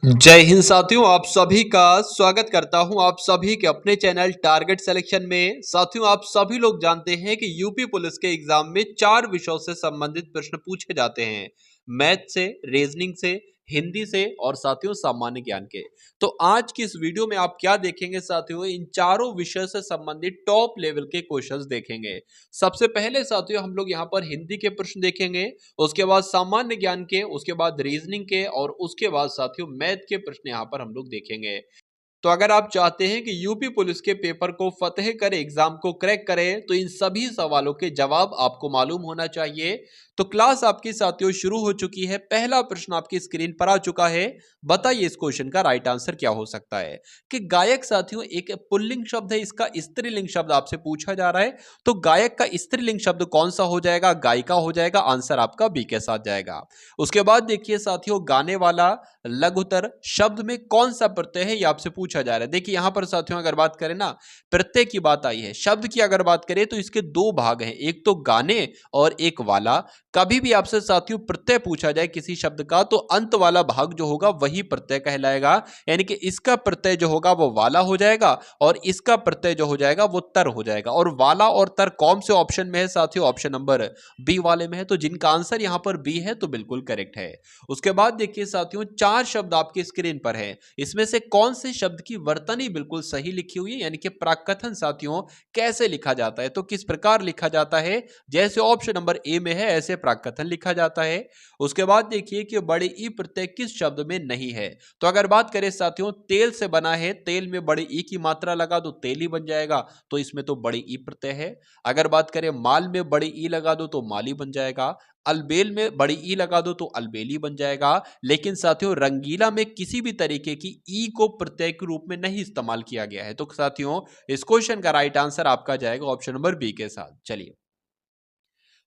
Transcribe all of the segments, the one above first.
जय हिंद साथियों, आप सभी का स्वागत करता हूं आप सभी के अपने चैनल टारगेट सिलेक्शन में। साथियों, आप सभी लोग जानते हैं कि यूपी पुलिस के एग्जाम में 4 विषयों से संबंधित प्रश्न पूछे जाते हैं। मैथ से, रीजनिंग से, हिंदी से और साथियों सामान्य ज्ञान के। तो आज की इस वीडियो में आप क्या देखेंगे साथियों, इन चारों विषय से संबंधित टॉप लेवल के क्वेश्चंस देखेंगे। सबसे पहले साथियों हम लोग यहाँ पर हिंदी के प्रश्न देखेंगे, उसके बाद सामान्य ज्ञान के, उसके बाद रीजनिंग के और उसके बाद साथियों मैथ के प्रश्न यहाँ पर हम लोग देखेंगे। तो अगर आप चाहते हैं कि यूपी पुलिस के पेपर को फतेह कर एग्जाम को क्रैक करें तो इन सभी सवालों के जवाब आपको मालूम होना चाहिए। तो क्लास आपकी साथियों शुरू हो चुकी है। पहला प्रश्न आपकी स्क्रीन पर आ चुका है। बताइए इस क्वेश्चन का राइट आंसर क्या हो सकता है। कि गायक साथियों एक पुल्लिंग शब्द है, इसका स्त्रीलिंग शब्द आपसे पूछा जा रहा है। तो गायक का स्त्रीलिंग शब्द कौन सा हो जाएगा? गायिका हो जाएगा। आंसर आपका बी के साथ जाएगा। उसके बाद देखिए साथियों, गाने वाला लघुतर शब्द में कौन सा प्रत्यय है, ये आपसे पूछा जा रहा है। देखिए यहां पर साथियों अगर बात करें ना, प्रत्यय की बात आई है, शब्द की अगर बात करें तो इसके दो भाग हैं, एक तो गाने और एक वाला। कभी भी आपसे साथियों प्रत्यय पूछा जाए किसी शब्द का तो अंत वाला भाग जो होगा वही प्रत्यय कहलाएगा। यानी कि इसका प्रत्यय जो होगा वो वाला हो जाएगा और इसका प्रत्यय जो हो जाएगा वो तर हो जाएगा। और वाला और तर कौन से ऑप्शन में है साथियों? ऑप्शन नंबर बी वाले में है। तो जिनका आंसर यहां पर बी है तो बिल्कुल करेक्ट है। उसके बाद देखिए साथियों, 4 शब्द आपकी स्क्रीन पर है, इसमें से कौन से शब्द की वर्तनी बिल्कुल सही लिखी हुई है, यानी कि प्राकथन साथियों कैसे लिखा जाता है, तो किस प्रकार लिखा जाता है? जैसे ऑप्शन नंबर ए में है ऐसे प्राकथन लिखा जाता है। उसके बाद देखिए कि बड़े ई प्रत्यय किस शब्द में नहीं है। तो अगर बात करें साथियों, तेल से बना है, तेल में बड़े ई की मात्रा लगा दो तेल ही बन जाएगा, तो इसमें तो बड़े ई प्रत्यय है। अगर बात करें माल में बड़े ई लगा दो तो माली बन जाएगा। अलबेल में बड़ी ई लगा दो तो अलबेली बन जाएगा। लेकिन साथियों रंगीला में किसी भी तरीके की ई को प्रत्यय के रूप में नहीं इस्तेमाल किया गया है। तो साथियों इस क्वेश्चन का राइट आंसर आपका जाएगा ऑप्शन नंबर बी के साथ। चलिए,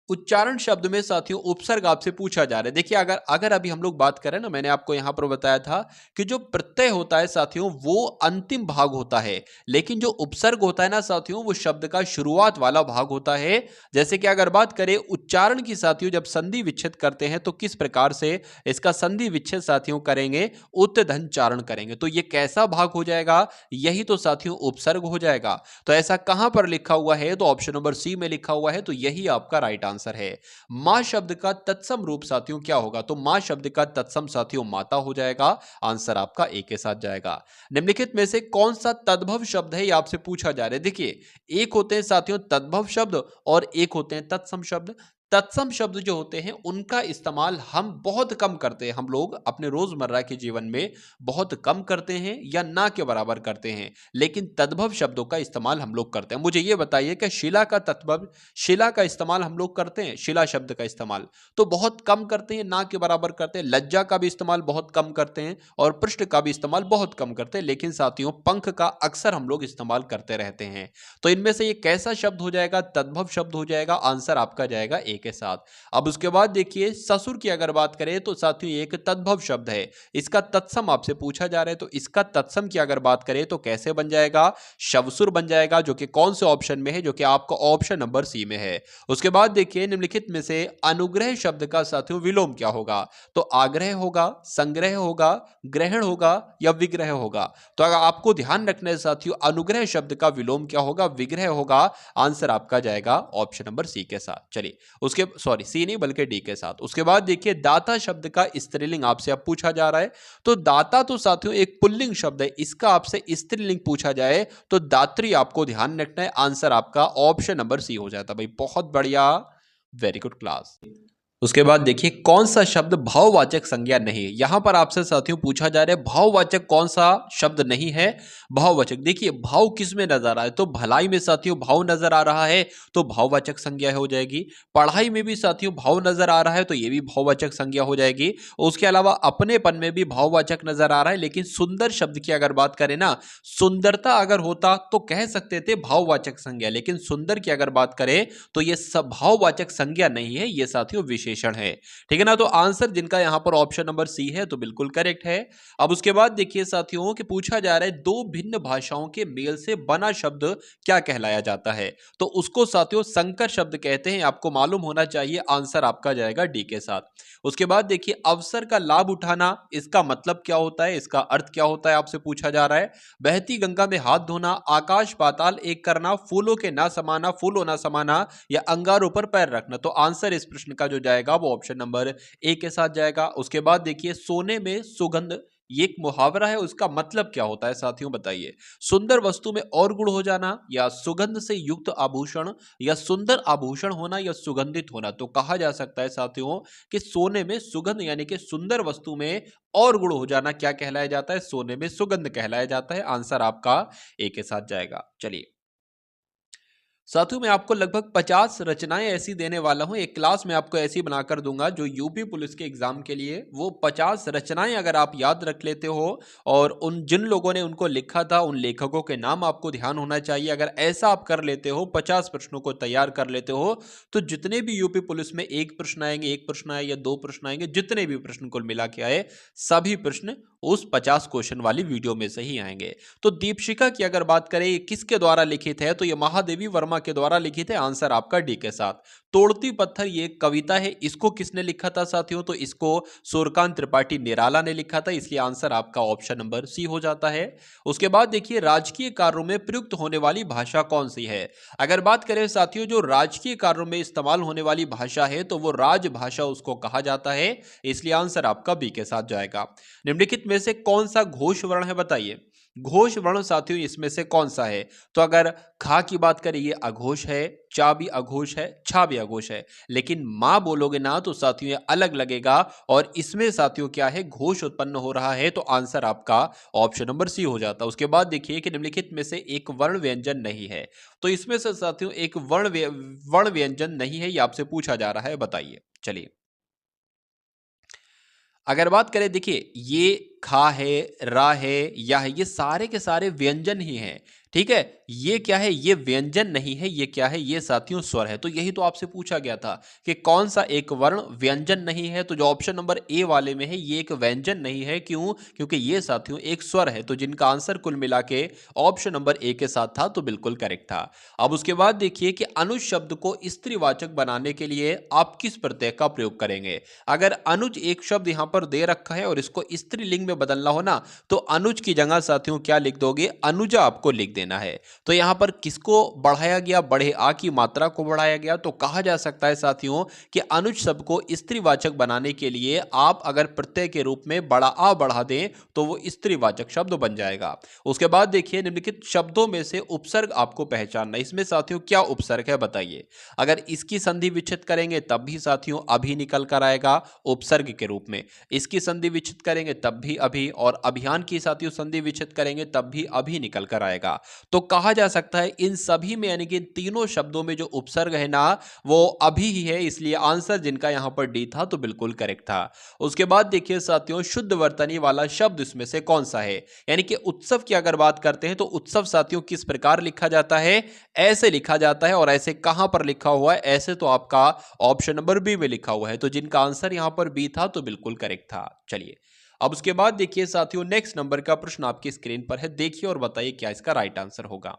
उच्चारण शब्द में साथियों उपसर्ग आपसे पूछा जा रहा है। देखिए अगर अगर अभी हम लोग बात करें ना, मैंने आपको यहां पर बताया था कि जो प्रत्यय होता है साथियों वो अंतिम भाग होता है, लेकिन जो उपसर्ग होता है ना साथियों वो शब्द का शुरुआत वाला भाग होता है। जैसे कि अगर बात करें उच्चारण की साथियों, जब संधि विच्छेद करते हैं तो किस प्रकार से इसका संधि विच्छेद साथियों करेंगे? उत्तधन चारण करेंगे। तो ये कैसा भाग हो जाएगा? यही तो साथियों उपसर्ग हो जाएगा। तो ऐसा कहां पर लिखा हुआ है? तो ऑप्शन नंबर सी में लिखा हुआ है। तो यही आपका राइट आंसर है। मां शब्द का तत्सम रूप साथियों क्या होगा? तो मां शब्द का तत्सम साथियों माता हो जाएगा। आंसर आपका ए के साथ जाएगा। निम्नलिखित में से कौन सा तद्भव शब्द है, ये आपसे पूछा जा रहा है। देखिए एक होते हैं साथियों तद्भव शब्द और एक होते हैं तत्सम शब्द। तत्सम शब्द जो होते हैं उनका इस्तेमाल हम बहुत कम करते हैं, हम लोग अपने रोजमर्रा के जीवन में बहुत कम करते हैं या ना के बराबर करते हैं। लेकिन तद्भव शब्दों का इस्तेमाल हम लोग करते हैं। मुझे यह बताइए कि शिला का तद्भव, शिला का इस्तेमाल हम लोग करते हैं? शिला शब्द का इस्तेमाल तो बहुत कम करते हैं, ना के बराबर करते हैं। लज्जा का भी इस्तेमाल बहुत कम करते हैं और पृष्ठ का भी इस्तेमाल बहुत कम करते हैं। लेकिन साथियों पंख का अक्सर हम लोग इस्तेमाल करते रहते हैं। तो इनमें से ये कैसा शब्द हो जाएगा? तद्भव शब्द हो जाएगा। आंसर आपका जाएगा ए के साथ। अब उसके बाद देखिए ससुर की अगर बात करें तो साथियों एक तद्भव शब्द है, इसका तत्सम आपसे पूछा जा रहा है। तो इसका तत्सम की अगर बात करें तो कैसे बन जाएगा? शवसुर बन जाएगा, जो कि कौन से ऑप्शन में है? जो कि आपका ऑप्शन नंबर सी में है। उसके बाद देखिए निम्नलिखित में से अनुग्रह शब्द का साथियों विलोम क्या होगा? तो आग्रह होगा, संग्रह होगा, ग्रहण होगा या विग्रह होगा। तो अगर आपको ध्यान रखना है साथियों, अनुग्रह शब्द का विलोम क्या होगा? विग्रह होगा। आंसर आपका जाएगा ऑप्शन नंबर सी के साथ। चलिए उसके सॉरी सी नहीं बल्कि डी के साथ। उसके बाद देखिए दाता शब्द का स्त्रीलिंग आपसे अब पूछा जा रहा है। तो दाता तो साथियों एक पुल्लिंग शब्द है, इसका आपसे स्त्रीलिंग पूछा जाए तो दात्री आपको ध्यान रखना है। आंसर आपका ऑप्शन नंबर सी हो जाता। भाई बहुत बढ़िया, वेरी गुड क्लास। उसके बाद देखिए कौन सा शब्द भाववाचक संज्ञा नहीं है। यहां पर आपसे साथियों पूछा जा रहा है भाववाचक कौन सा शब्द नहीं है। भाववाचक देखिए भाव किस में नजर आ रहा है? तो भलाई में साथियों भाव नजर आ रहा है तो भाववाचक संज्ञा हो जाएगी। पढ़ाई में भी साथियों भाव नजर आ रहा है तो ये भी भाववाचक संज्ञा हो जाएगी। उसके अलावा अपनेपन में भी भाववाचक नजर आ रहा है। लेकिन सुंदर शब्द की अगर बात करें ना, सुंदरता अगर होता तो कह सकते थे भाववाचक संज्ञा, लेकिन सुंदर की अगर बात करें तो ये सब भाववाचक संज्ञा नहीं है, ये साथियों विशेषण विशेषण है। ठीक है ना, तो आंसर जिनका यहाँ पर ऑप्शन नंबर सी है तो बिल्कुल करेक्ट है। अब उसके बाद देखिए साथियों कि पूछा जा रहा है दो भिन्न भाषाओं के मेल से बना शब्द क्या कहलाया जाता है, तो उसको साथियों संकर शब्द कहते हैं। आपको मालूम होना चाहिए, आंसर आपका जाएगा डी के साथ। उसके बाद देखिए अवसर का लाभ उठाना, इसका मतलब क्या होता है, इसका अर्थ क्या होता है, आपसे पूछा जा रहा है। बहती गंगा में हाथ धोना, आकाश पाताल एक करना, फूलों के ना समाना, फूलों ना समाना, या अंगारों पर पैर रखना। तो आंसर इस प्रश्न का जो जाएगा वो ऑप्शन नंबर ए के साथ जाएगा। उसके बाद देखिए सोने में सुगंध, ये एक मुहावरा है, उसका मतलब क्या होता है साथियों बताइए। सुंदर वस्तु में और गुण हो जाना, या सुगंध से युक्त आभूषण, या सुंदर आभूषण होना, या सुगंधित होना। तो कहा जा सकता है साथियों कि सोने में सुगंध यानी कि सुंदर वस्तु में और गुण हो जाना क्या कहलाया जाता है, सोने में सुगंध कहलाया जाता है। आंसर आपका ए के साथ जाएगा। चलिए साथियों मैं आपको लगभग 50 रचनाएं ऐसी देने वाला हूं, एक क्लास में आपको ऐसी बनाकर दूंगा जो यूपी पुलिस के एग्जाम के लिए वो 50 रचनाएं अगर आप याद रख लेते हो और उन जिन लोगों ने उनको लिखा था उन लेखकों के नाम आपको ध्यान होना चाहिए। अगर ऐसा आप कर लेते हो, 50 प्रश्नों को तैयार कर लेते हो, तो जितने भी यूपी पुलिस में एक प्रश्न आएंगे, एक प्रश्न आए या दो प्रश्न आएंगे, जितने भी प्रश्न कुल मिला के आए सभी प्रश्न उस 50 क्वेश्चन वाली वीडियो में से ही आएंगे। तो दीपशिखा की अगर बात करें ये किसके द्वारा लिखित है, तो ये महादेवी वर्मा के द्वारा लिखित है। आंसर आपका डी के साथ। तोड़ती पत्थर ये एक कविता है, इसको किसने लिखा था साथियों, तो इसको सूर्यकांत त्रिपाठी निराला ने लिखा था, इसलिए आंसर आपका ऑप्शन नंबर सी हो जाता है। उसके बाद देखिए राजकीय कार्यों में प्रयुक्त होने वाली भाषा कौन सी है। अगर बात करें साथियों जो राजकीय कार्यों में इस्तेमाल होने वाली भाषा है तो वो राजभाषा उसको कहा जाता है, इसलिए आंसर आपका बी के साथ जाएगा। निम्नलिखित में से कौन सा घोष वर्ण है बताइए। घोष वर्ण साथियों इसमें से कौन सा है, तो अगर खा की बात करें ये अघोष है, चा भी अघोष है, छा भी अघोष है, लेकिन मां बोलोगे ना तो साथियों ये अलग लगेगा और इसमें साथियों क्या है घोष उत्पन्न हो रहा है, तो आंसर आपका ऑप्शन नंबर सी हो जाता है। उसके बाद देखिए कि निम्नलिखित में से एक वर्ण व्यंजन नहीं है, तो इसमें से साथियों एक वर्ण व्यंजन नहीं है, ये आपसे पूछा जा रहा है, बताइए। चलिए अगर बात करें देखिए ये खा है, रा है, या है, ये सारे के सारे व्यंजन ही हैं। ठीक है, ये क्या है, ये व्यंजन नहीं है, ये क्या है, ये साथियों स्वर है। तो यही तो आपसे पूछा गया था कि कौन सा एक वर्ण व्यंजन नहीं है, तो जो ऑप्शन नंबर ए वाले में है ये एक व्यंजन नहीं है। क्यों, क्योंकि ये साथियों एक स्वर है, तो जिनका आंसर कुल मिला के ऑप्शन नंबर ए के साथ था, तो बिल्कुल करेक्ट था। अब उसके बाद देखिए कि अनुज शब्द को स्त्रीवाचक बनाने के लिए आप किस प्रत्यय का प्रयोग करेंगे। अगर अनुज एक शब्द यहां पर दे रखा है और इसको स्त्रीलिंग में बदलना हो ना, तो अनुज की जगह साथियों क्या लिख दोगे, अनुजा आपको लिख देना है। तो यहां पर किसको बढ़ाया गया, बढ़े आ की मात्रा को बढ़ाया गया। तो कहा जा सकता है साथियों कि अनुज शब्द को स्त्रीवाचक बनाने के लिए आप अगर प्रत्यय के रूप में बड़ा आ बढ़ा दें तो वो स्त्रीवाचक शब्द बन जाएगा। उसके बाद देखिए निम्नलिखित शब्दों में से उपसर्ग आपको पहचानना, इसमें साथियों क्या उपसर्ग है बताइए। अगर इसकी संधि विच्छेद करेंगे तब भी साथियों अभी निकल कर आएगा उपसर्ग के रूप में, इसकी संधि विच्छेद करेंगे तब भी अभी, और अभियान की साथियों संधि विच्छेद करेंगे तब भी अभी निकल कर आएगा। तो कहा जा सकता है इन सभी में यानी कि तीनों शब्दों में जो उपसर्ग है ना वो अभी ही है, इसलिए आंसर जिनका यहां पर डी था तो बिल्कुल करेक्ट था। उसके बाद देखिए साथियों शुद्ध वर्तनी वाला शब्द इसमें से कौन सा है, यानी कि उत्सव की अगर बात करते हैं तो उत्सव साथियों किस प्रकार लिखा जाता है, ऐसे लिखा जाता है। और ऐसे कहां पर लिखा हुआ है, ऐसे तो आपका ऑप्शन नंबर बी में लिखा हुआ है, तो जिनका आंसर यहां पर बी था तो बिल्कुल करेक्ट था। चलिए अब उसके बाद देखिए साथियों नेक्स्ट नंबर का प्रश्न आपकी स्क्रीन पर है, देखिए और बताइए क्या इसका राइट आंसर होगा।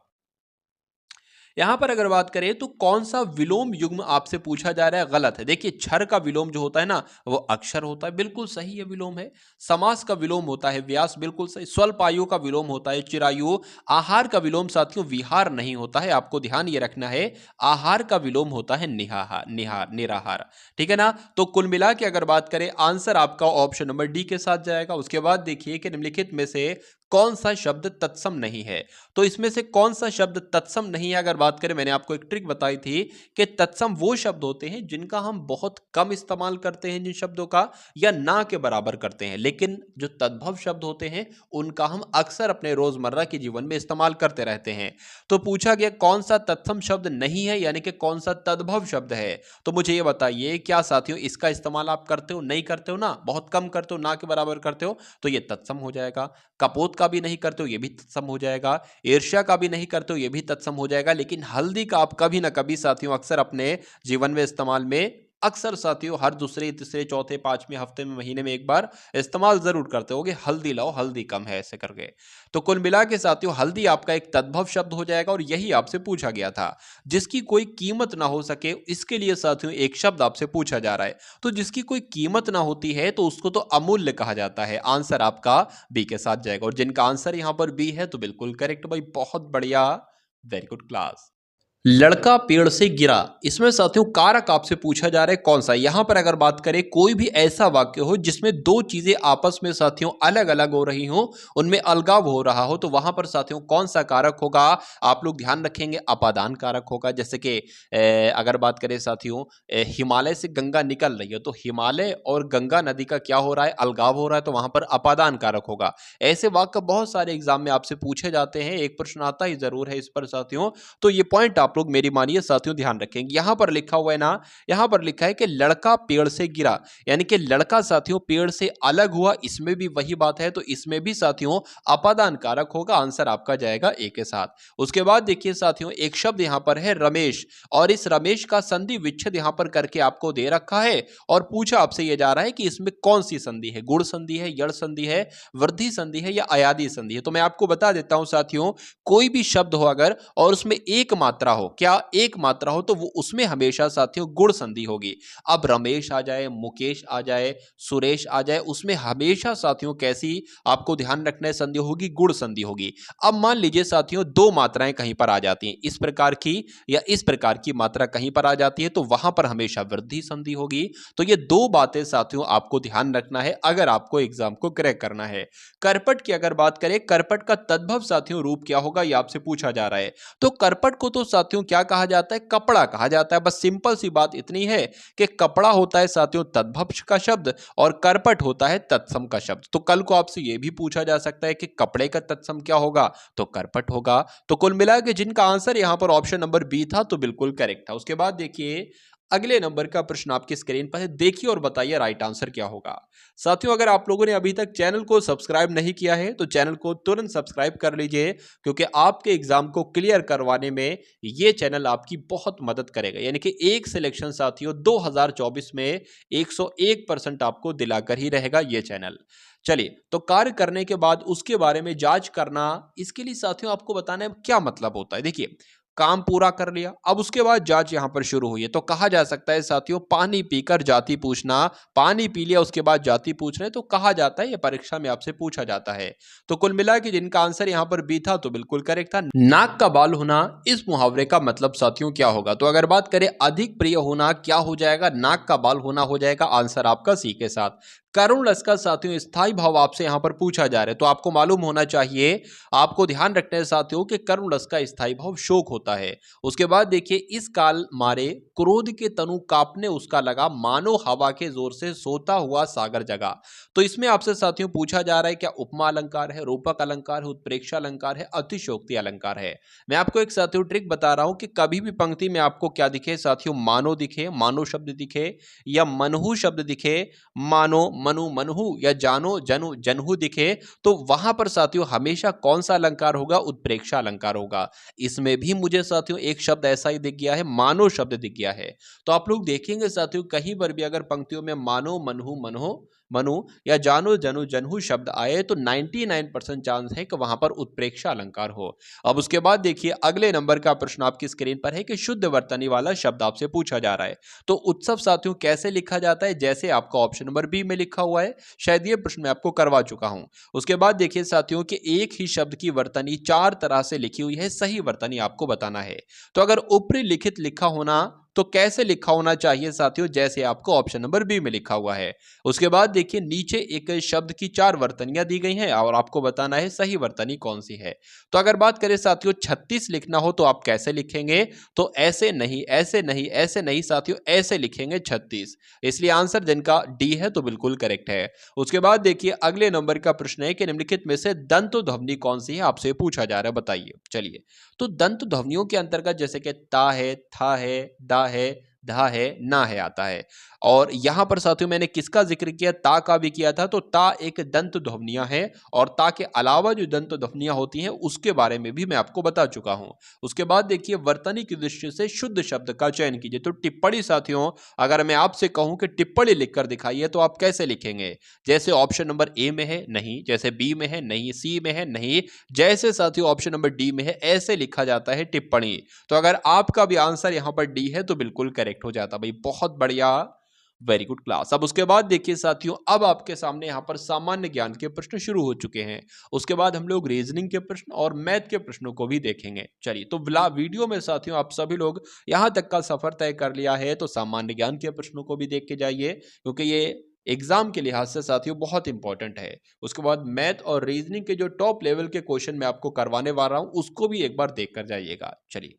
यहां पर अगर बात करें तो कौन सा विलोम युग्म आपसे पूछा जा रहा है, गलत है। देखिए छर का विलोम जो होता है ना वो अक्षर होता है, बिल्कुल सही है विलोम है। समास का विलोम होता है व्यास, बिल्कुल सही। स्वल्प आयु का विलोम होता है चिरायु। आहार का विलोम साथियों विहार नहीं होता है, आपको ध्यान ये रखना है। आहार का विलोम होता है निहार, निराहार। ठीक है ना, तो कुल मिला के अगर बात करें आंसर आपका ऑप्शन नंबर डी के साथ जाएगा। उसके बाद देखिए कि निम्नलिखित में से कौन सा शब्द तत्सम नहीं है, तो इसमें से कौन सा शब्द तत्सम नहीं है। अगर बात करें मैंने आपको एक ट्रिक बताई थी कि तत्सम वो शब्द होते हैं जिनका हम बहुत कम इस्तेमाल करते हैं, जिन शब्दों का या ना के बराबर करते हैं, लेकिन जो तद्भव शब्द होते हैं उनका हम अक्सर अपने रोजमर्रा के जीवन में इस्तेमाल करते रहते हैं। तो पूछा गया कौन सा तत्सम शब्द नहीं है, यानी कि कौन सा तद्भव शब्द है। तो मुझे ये बताइए क्या साथियों इसका इस्तेमाल आप करते हो, नहीं करते हो ना, बहुत कम करते हो, ना के बराबर करते हो, तो ये तत्सम हो जाएगा। कपोत का भी नहीं करते हो, ये भी तत्सम हो जाएगा। ईर्ष्या का भी नहीं करते हो, ये भी तत्सम हो जाएगा। लेकिन हल्दी का आप कभी ना कभी साथियों अक्सर अपने जीवन में इस्तेमाल में अक्सर साथियों हर दूसरे, तीसरे, चौथे, पांचवें हफ्ते में, महीने में एक बार इस्तेमाल जरूर करते होगे, हल्दी लाओ, हल्दी कम है, ऐसे करके। तो कुल मिला के साथियों हल्दी आपका एक तद्भव शब्द हो जाएगा और यही आपसे पूछा गया था। जिसकी कोई कीमत ना हो सके, इसके लिए साथियों एक शब्द आपसे पूछा जा रहा है। तो जिसकी कोई कीमत ना होती है तो उसको तो अमूल्य कहा जाता है। आंसर आपका बी के साथ जाएगा और जिनका आंसर यहां पर बी है तो बिल्कुल करेक्ट भाई, बहुत बढ़िया, वेरी गुड क्लास। लड़का पेड़ से गिरा, इसमें साथियों कारक आपसे पूछा जा रहा है कौन सा। यहां पर अगर बात करें कोई भी ऐसा वाक्य हो जिसमें दो चीजें आपस में साथियों अलग अलग हो रही हो, उनमें अलगाव हो रहा हो, तो वहां पर साथियों कौन सा कारक होगा, आप लोग ध्यान रखेंगे अपादान कारक होगा। जैसे कि अगर बात करें साथियों, हिमालय से गंगा निकल रही है तो हिमालय और गंगा नदी का क्या हो रहा है, अलगाव हो रहा है, तो वहां पर अपादान कारक होगा। ऐसे वाक्य बहुत सारे एग्जाम में आपसे पूछे जाते हैं, एक प्रश्न आता ही जरूर है इस पर साथियों। तो ये पॉइंट आप लोग मेरी मानिए साथियों ध्यान रखेंगे। यहां पर लिखा हुआ है ना, यहां पर लिखा है कि लड़का पेड़ से गिरा, यानी कि लड़का साथियों पेड़ से अलग हुआ, इसमें भी वही बात है, तो इसमें भी साथियों अपादान कारक होगा। आंसर आपका जाएगा ए के साथ। उसके बाद देखिए साथियों एक शब्द यहां पर है रमेश, और इस रमेश का संधि विच्छेद यहां पर करके आपको दे रखा है और पूछा आपसे यह जा रहा है कि इसमें कौन सी संधि है, गुण संधि है, यड़ संधि है, वृद्धि संधि है या अयादी संधि है। तो मैं आपको बता देता हूं साथियों, कोई भी शब्द हो अगर और उसमें एक मात्रा हो, क्या एक मात्रा हो, तो वो उसमें हमेशा साथियों गुण संधि होगी। अब रमेश आ जाए, मुकेश आ जाए, सुरेश आ जाए, उसमें हमेशा साथियों कैसी आपको ध्यान रखना है, संधि होगी, गुण संधि होगी। अब मान लीजिए साथियों दो मात्राएं कहीं पर आ जाती हैं, इस प्रकार की या इस प्रकार की मात्रा कहीं पर आ जाती है, तो वहां पर हमेशा वृद्धि संधि होगी। तो ये दो बातें साथियों आपको ध्यान रखना है अगर आपको एग्जाम को क्रैक करना है। करपट की अगर बात करें, करपट का तद्भव साथियों रूप क्या होगा, यह आपसे पूछा जा रहा है। तो करपट को तो साथियों क्या कहा जाता है, कपड़ा कहा जाता है। बस सिंपल सी बात इतनी है कि कपड़ा होता है साथियों तद्भव का शब्द और करपट होता है तत्सम का शब्द। तो कल को आपसे यह भी पूछा जा सकता है कि कपड़े का तत्सम क्या होगा, तो करपट होगा। तो कुल मिला के जिनका आंसर यहां पर ऑप्शन नंबर बी था तो बिल्कुल करेक्ट था। उसके बाद देखिए अगले नंबर का प्रश्न आपकी स्क्रीन पर है, देखिए और बताइए राइट आंसर क्या होगा। साथियों अगर आप लोगों ने अभी तक चैनल को सब्सक्राइब नहीं किया है तो चैनल को तुरंत सब्सक्राइब कर लीजिए, क्योंकि आपके एग्जाम को क्लियर करवाने में ये चैनल आपकी बहुत मदद करेगा। यानी कि एक सिलेक्शन साथियों 2024 में 101% आपको दिलाकर ही रहेगा ये चैनल। चलिए, तो कार्य करने के बाद उसके बारे में जांच करना, इसके लिए साथियों आपको बताना है क्या मतलब होता है। देखिए, काम पूरा कर लिया, अब उसके बाद जांच यहां पर शुरू हुई है, तो कहा जा सकता है साथियों पानी पीकर जाति पूछना। पानी पी लिया उसके बाद जाति पूछ रहे तो कहा जाता है, यह परीक्षा में आपसे पूछा जाता है। तो कुल मिला के जिनका आंसर यहां पर बी था तो बिल्कुल करेक्ट था। नाक का बाल होना, इस मुहावरे का मतलब साथियों क्या होगा। तो अगर बात करें अधिक प्रिय होना, क्या हो जाएगा, नाक का बाल होना हो जाएगा। आंसर आपका सी के साथ। करुण रस का साथियों स्थायी भाव आपसे यहां पर पूछा जा रहा है, तो आपको मालूम होना चाहिए, आपको ध्यान रखना है साथियों कि करुण रस का स्थायी भाव शोक होता है। उसके बाद देखिए इस काल मारे क्रोध के तनु कांपने उसका लगा, मानो हवा के जोर से सोता हुआ सागर जगा। तो इसमें आपसे साथियों पूछा जा रहा है क्या उपमा अलंकार है, रूपक अलंकार है, उत्प्रेक्षा अलंकार है, अतिशयोक्ति अलंकार है। मैं आपको एक साथियों ट्रिक बता रहा हूं कि कभी भी पंक्ति में आपको क्या दिखे साथियों, मानो दिखे, मानो शब्द दिखे, या मनहु शब्द दिखे, मानो, मनु, मनहु, या जानो, जनु, जनहु दिखे, तो वहां पर साथियों हमेशा कौन सा अलंकार होगा, उत्प्रेक्षा अलंकार होगा। इसमें भी मुझे साथियों एक शब्द ऐसा ही दिख गया है, मानो शब्द दिख गया है। तो आप लोग देखेंगे साथियों कहीं पर भी अगर पंक्तियों में मानो, मनहु, मनहो, मनु, या जानो, जनु, जनहु शब्द आए तो 99% चांस है कि वहां पर उत्प्रेक्षा अलंकार हो। अब उसके बाद देखिए अगले नंबर का प्रश्न आपकी स्क्रीन पर है कि शुद्ध वर्तनी वाला शब्द आपसे पूछा जा रहा है। तो उत्सव साथियों कैसे लिखा जाता है, जैसे आपका ऑप्शन नंबर बी में लिखा हुआ है, शायद ये प्रश्न मैं आपको करवा चुका हूं। उसके बाद देखिए साथियों कि एक ही शब्द की वर्तनी चार तरह से लिखी हुई है, सही वर्तनी आपको बताना है। तो अगर ऊपरी लिखित लिखा होना तो कैसे लिखा होना चाहिए साथियों, जैसे आपको ऑप्शन नंबर बी में लिखा हुआ है। उसके बाद देखिए नीचे एक शब्द की चार वर्तनियां दी गई हैं और आपको बताना है सही वर्तनी कौन सी है। तो अगर बात करें साथियों 36 लिखना हो तो आप कैसे लिखेंगे, तो ऐसे नहीं, ऐसे नहीं, ऐसे नहीं साथियों, ऐसे लिखेंगे 36। इसलिए आंसर जिनका डी है तो बिल्कुल करेक्ट है। उसके बाद देखिए अगले नंबर का प्रश्न है कि निम्नलिखित में से दंत ध्वनि कौन सी है, आपसे पूछा जा रहा है, बताइए। चलिए, तो दंत ध्वनियों के अंतर्गत जैसे कि ता है, था है, दा है, धा है, ना है आता है। और यहां पर साथियों मैंने किसका जिक्र किया, ता का भी किया था। तो ता एक दंत ध्वनियां है और ता के अलावा जो दंत ध्वनियां होती हैं उसके बारे में भी मैं आपको बता चुका हूं। उसके बाद देखिए वर्तनी की दृष्टि से शुद्ध शब्द का चयन कीजिए। तो टिप्पणी साथियों, अगर मैं आपसे कहूं कि टिप्पणी लिखकर दिखाइए तो आप कैसे लिखेंगे? जैसे ऑप्शन नंबर ए में है नहीं, जैसे बी में है नहीं, सी में है नहीं, जैसे साथियों ऑप्शन नंबर डी में है, ऐसे लिखा जाता है टिप्पणी। तो अगर आपका भी आंसर यहां पर डी है तो बिल्कुल करेक्ट हो जाता भाई, बहुत बढ़िया, वेरी गुड क्लास। अब उसके बाद देखिए साथियों, अब आपके सामने यहां पर सामान्य ज्ञान के प्रश्न शुरू हो चुके हैं। उसके बाद हम लोग रीजनिंग के प्रश्न और मैथ के प्रश्नों को भी देखेंगे। चलिए, तो वीडियो में साथियों आप सभी लोग यहां तक का सफर तय कर लिया है तो सामान्य ज्ञान के प्रश्नों को भी देख के जाइए, क्योंकि ये एग्जाम के लिहाज से साथियों बहुत इंपॉर्टेंट है। उसके बाद मैथ और रीजनिंग के जो टॉप लेवल के क्वेश्चन मैं आपको करवाने वाला हूं उसको भी एक बार देख कर जाइएगा। चलिए,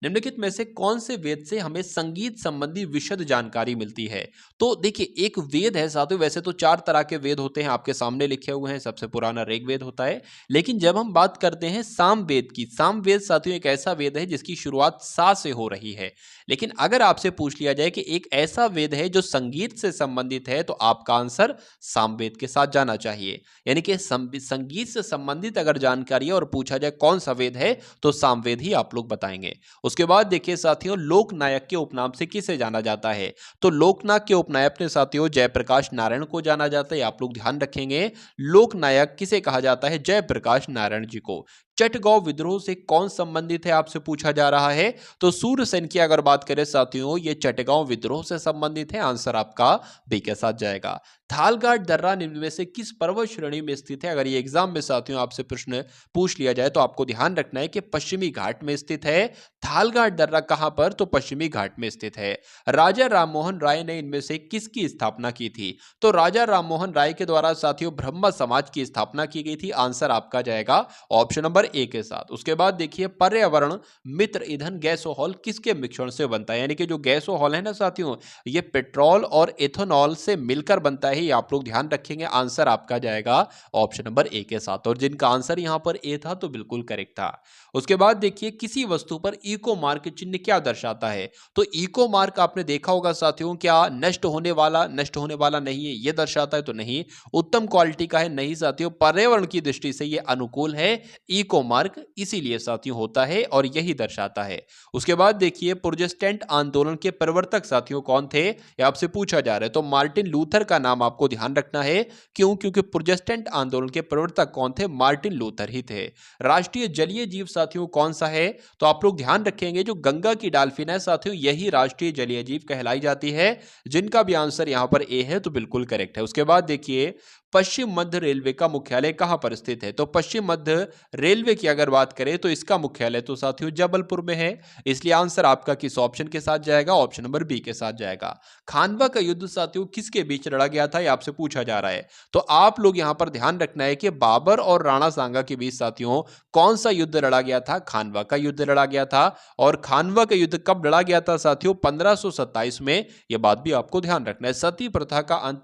निम्नलिखित में से कौन से वेद से हमें संगीत संबंधी विशद जानकारी मिलती है? तो देखिए, एक वेद है साथियों, वैसे तो 4 तरह के वेद होते हैं, आपके सामने लिखे हुए हैं। सबसे पुराना ऋग्वेद होता है, लेकिन जब हम बात करते हैं सामवेद की, सामवेद साथियों एक ऐसा वेद है जिसकी शुरुआत सा से हो रही है। लेकिन अगर आपसे पूछ लिया जाए कि एक ऐसा वेद है जो संगीत से संबंधित है, तो आपका आंसर सामवेद के साथ जाना चाहिए। यानी कि संगीत से संबंधित अगर जानकारी है और पूछा जाए कौन सा वेद है, तो सामवेद ही आप लोग बताएंगे। उसके बाद देखिए साथियों, लोकनायक के उपनाम से किसे जाना जाता है? तो लोकनायक के उपनायक ने साथियों जयप्रकाश नारायण को जाना जाता है, आप लोग ध्यान रखेंगे। लोकनायक किसे कहा जाता है? जयप्रकाश नारायण जी को। चटगांव विद्रोह से कौन संबंधित है, आपसे पूछा जा रहा है। तो सूर्यसेन की अगर बात करें साथियों, ये चटगांव विद्रोह से संबंधित है, आंसर आपका बी के साथ जाएगा। थालगाट दर्रा निम्न में से किस पर्वत श्रेणी में स्थित है? अगर ये एग्जाम में साथियों आपसे प्रश्न पूछ लिया जाए तो आपको ध्यान रखना है कि पश्चिमी घाट में स्थित है। थालगाट दर्रा कहां पर? तो पश्चिमी घाट में स्थित है। राजा राममोहन राय ने इनमें से किसकी स्थापना की थी? तो राजा राममोहन राय के द्वारा साथियों ब्रह्म समाज की स्थापना की गई थी, आंसर आपका जाएगा ऑप्शन नंबर ए के साथ। उसके बाद देखिए, पर्यावरण मित्र ईंधन गैसोहॉल किसके मिश्रण से बनता है? यानी कि जो गैसोहॉल है ना साथियों, ये पेट्रोल और एथेनॉल से मिलकर बनता है, ये आप लोग ध्यान रखेंगे, आंसर आपका जाएगा ऑप्शन नंबर ए के साथ। और जिनका आंसर यहां पर ए था तो बिल्कुल करेक्ट था। उसके बाद देखिए, किसी वस्तु पर इको मार्क चिन्ह क्या दर्शाता है? तो इको मार्क आपने देखा होगा साथियों, क्या नष्ट होने वाला नहीं है ये दर्शाता है? तो नहीं। उत्तम क्वालिटी का है? नहीं साथियों। पर्यावरण की दृष्टि से ये अनुकूल है इको मार्क, इसीलिए साथियों होता है और यही दर्शाता है। उसके बाद देखिए, प्रोटेस्टेंट आंदोलन के प्रवर्तक साथियों कौन थे, ये आपसे पूछा जा रहा है। तो मार्टिन लूथर का नाम आपको ध्यान रखना है। क्यों? क्योंकि प्रोटेस्टेंट आंदोलन के प्रवर्तक कौन थे? मार्टिन लूथर ही थे। राष्ट्रीय जलीय जीव साथियों कौन सा है? तो आप लोग ध्यान रखेंगे, जो गंगा की डॉल्फिन है साथियों, यही राष्ट्रीय जलीय जीव कहलाई जाती है। जिनका भी आंसर यहां पर ए है तो बिल्कुल करेक्ट है। उसके बाद देखिए, पश्चिम मध्य रेलवे का मुख्यालय कहां पर स्थित है? तो पश्चिम मध्य रेलवे की अगर बात करें तो इसका मुख्यालय तो साथियों जबलपुर में है, इसलिए आंसर आपका किस ऑप्शन के साथ जाएगा? ऑप्शन नंबर बी के साथ जाएगा। खानवा का युद्ध साथियों किसके बीच लड़ा गया था, ये आपसे पूछा जा रहा है। तो आप लोग यहां पर ध्यान रखना है कि बाबर और राणा सांगा के बीच साथियों कौन सा युद्ध लड़ा गया था? खानवा का युद्ध लड़ा गया था। और खानवा का युद्ध कब लड़ा गया था साथियों? 1527 में। यह बात भी आपको ध्यान रखना है। सती प्रथा का अंत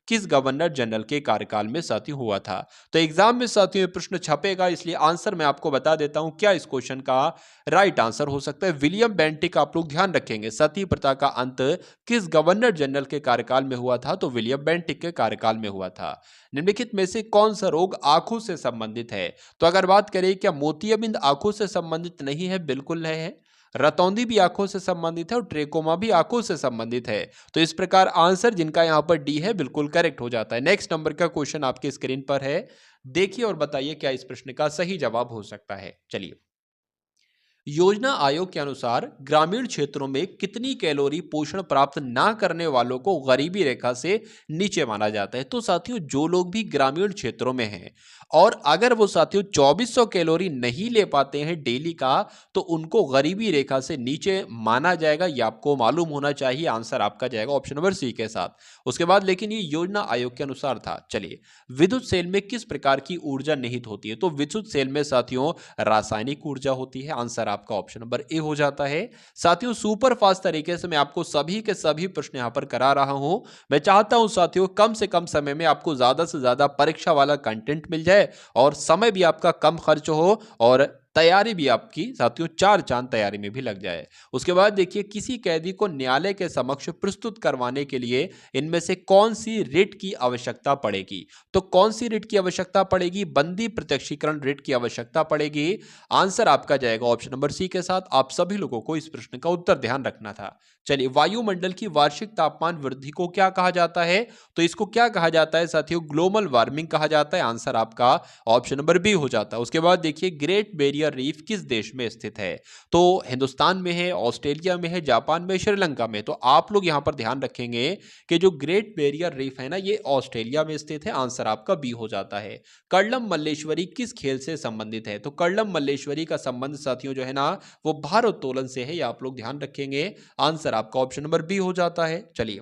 किस गवर्नर जनरल के कार्यकाल में साथियों हुआ था? तो एग्जाम में साथियों प्रश्न छपेगा, इसलिए आंसर मैं आपको बता देता हूं क्या इस क्वेश्चन का राइट आंसर हो सकता है। विलियम बेंटिक, आप लोग ध्यान रखेंगे, सती प्रथा का अंत किस गवर्नर जनरल के कार्यकाल में हुआ था? तो विलियम बेंटिक के कार्यकाल में हुआ था। निम्नलिखित में से कौन सा रोग आंखों से संबंधित है? तो अगर बात करें, क्या मोतियाबिंद आंखों से संबंधित नहीं है? बिल्कुल है। रतौंधी भी आंखों से संबंधित है और ट्रेकोमा भी आंखों से संबंधित है। तो इस प्रकार आंसर जिनका यहां पर डी है बिल्कुल करेक्ट हो जाता है। नेक्स्ट नंबर का क्वेश्चन आपके स्क्रीन पर है, देखिए और बताइए क्या इस प्रश्न का सही जवाब हो सकता है। चलिए, योजना आयोग के अनुसार ग्रामीण क्षेत्रों में कितनी कैलोरी पोषण प्राप्त ना करने वालों को गरीबी रेखा से नीचे माना जाता है? तो साथियों, जो लोग भी ग्रामीण क्षेत्रों में हैं और अगर वो साथियों 2400 कैलोरी नहीं ले पाते हैं डेली का, तो उनको गरीबी रेखा से नीचे माना जाएगा। ये आपको मालूम होना चाहिए, आंसर आपका जाएगा ऑप्शन नंबर सी के साथ। उसके बाद लेकिन ये योजना आयोग के अनुसार था। चलिए, विद्युत सेल में किस प्रकार की ऊर्जा निहित होती है? तो विद्युत सेल में साथियों रासायनिक ऊर्जा होती है, आंसर आपका ऑप्शन नंबर ए हो जाता है। साथियों, सुपर फास्ट तरीके से मैं आपको सभी के सभी प्रश्न यहां पर करा रहा हूं। मैं चाहता हूं साथियों कम से कम समय में आपको ज्यादा से ज्यादा परीक्षा वाला कंटेंट मिल जाए और समय भी आपका कम खर्च हो और तैयारी भी आपकी साथियों 4 चांद तैयारी में भी लग जाए। उसके बाद देखिए किसी कैदी को न्यायालय के समक्ष प्रस्तुत करवाने के लिए इनमें से कौन सी रिट की आवश्यकता पड़ेगी? तो कौन सी रिट की आवश्यकता पड़ेगी? बंदी प्रत्यक्षीकरण रिट की आवश्यकता पड़ेगी। आंसर आपका जाएगा ऑप्शन नंबर सी के साथ। आप सभी लोगों को इस प्रश्न का उत्तर ध्यान रखना था। चलिए, वायुमंडल की वार्षिक तापमान वृद्धि को क्या कहा जाता है? तो इसको क्या कहा जाता है साथियों? ग्लोबल वार्मिंग कहा जाता है। आंसर आपका ऑप्शन नंबर बी हो जाता है। उसके बाद देखिए ग्रेट बैरियर रीफ किस देश में स्थित है? तो हिंदुस्तान में है, ऑस्ट्रेलिया में है, जापान में, श्रीलंका में। तो आप लोग यहां पर ध्यान रखेंगे कि जो ग्रेट बैरियर रीफ है ना, ये ऑस्ट्रेलिया में स्थित है। आंसर आपका बी हो जाता है। कर्लम मल्लेश्वरी किस खेल से संबंधित है? तो कर्लम मल्लेश्वरी का संबंध साथियों जो है ना, वो भारोत्तोलन से है। ये आप लोग ध्यान रखेंगे। आंसर आपका ऑप्शन नंबर बी हो जाता है। चलिए,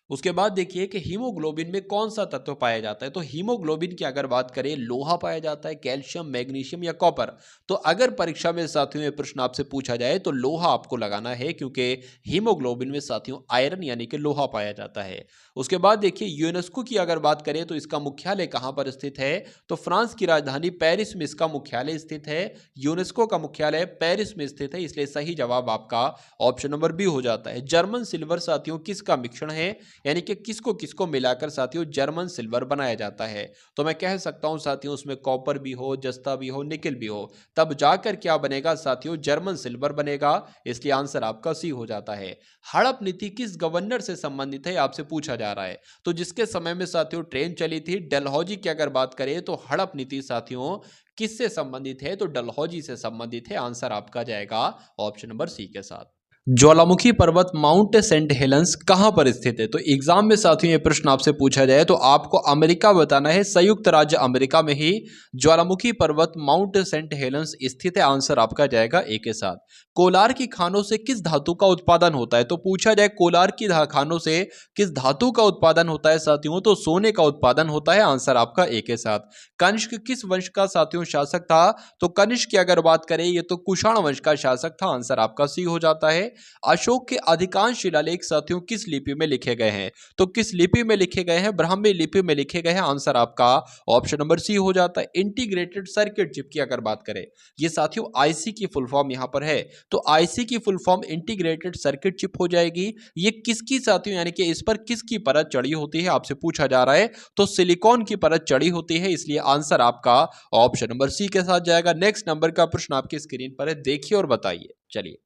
उसके बाद देखिए कि हीमोग्लोबिन में कौन सा तत्व पाया जाता है? तो हीमोग्लोबिन की अगर बात करें, लोहा पाया जाता है, कैल्शियम, मैग्नीशियम या कॉपर? तो अगर परीक्षा में साथियों ये प्रश्न आपसे पूछा जाए तो लोहा आपको लगाना है, क्योंकि हीमोग्लोबिन में साथियों आयरन यानी कि लोहा पाया जाता है। उसके बाद देखिए यूनेस्को की अगर बात करें तो इसका मुख्यालय कहां पर स्थित है? तो फ्रांस की राजधानी पेरिस में इसका मुख्यालय स्थित है। यूनेस्को का मुख्यालय पेरिस में स्थित है, इसलिए सही जवाब आपका ऑप्शन नंबर बी हो जाता है। जर्मन सिल्वर साथियों किसका मिश्रण है? यानी कि किसको किसको मिलाकर साथियों जर्मन सिल्वर बनाया जाता है? तो मैं कह सकता हूं साथियों उसमें कॉपर भी हो, जस्ता भी हो, निकेल भी हो, तब जाकर क्या बनेगा साथियों? जर्मन सिल्वर बनेगा। इसलिए आंसर आपका सी हो जाता है। हड़प नीति किस गवर्नर से संबंधित है? आपसे पूछा जा रहा है। तो जिसके समय में साथियों ट्रेन चली थी, डलहौजी की अगर बात करें तो हड़प नीति साथियों किससे संबंधित है? तो डलहौजी से संबंधित है। आंसर आपका जाएगा ऑप्शन नंबर सी के साथ। ज्वालामुखी पर्वत माउंट सेंट हेलेंस कहां पर स्थित है? तो एग्जाम में साथियों ये प्रश्न आपसे पूछा जाए तो आपको अमेरिका बताना है। संयुक्त राज्य अमेरिका में ही ज्वालामुखी पर्वत माउंट सेंट हेलेंस स्थित है। आंसर आपका जाएगा ए के साथ। कोलार की खानों से किस धातु का उत्पादन होता है? तो पूछा जाए कोलार की खानों से किस धातु का उत्पादन होता है साथियों? तो सोने का उत्पादन होता है। आंसर आपका ए के साथ। कनिष्क किस वंश का साथियों शासक था? तो कनिष्क की अगर बात करें ये तो कुषाण वंश का शासक था। आंसर आपका सी हो जाता है। अशोक के अधिकांश शिलालेख साथियों किस लिपि में लिखे गए हैं? तो किस लिपि में लिखे गए हैं? ब्राह्मी लिपि में लिखे गए हैं। आंसर आपका ऑप्शन नंबर सी हो जाता है। इंटीग्रेटेड सर्किट चिप की अगर बात करें, ये साथियों आईसी की फुल फॉर्म यहां पर है। तो आईसी की full form integrated circuit chip हो जाएगी। ये किसकी साथियों यानी कि इस पर किसकी परत चढ़ी होती है? आपसे पूछा जा रहा है। तो सिलिकॉन की परत चढ़ी होती है। इसलिए आंसर आपका ऑप्शन नंबर सी के साथ जाएगा। नेक्स्ट नंबर का प्रश्न आपकी स्क्रीन पर है, देखिए और बताइए। चलिए,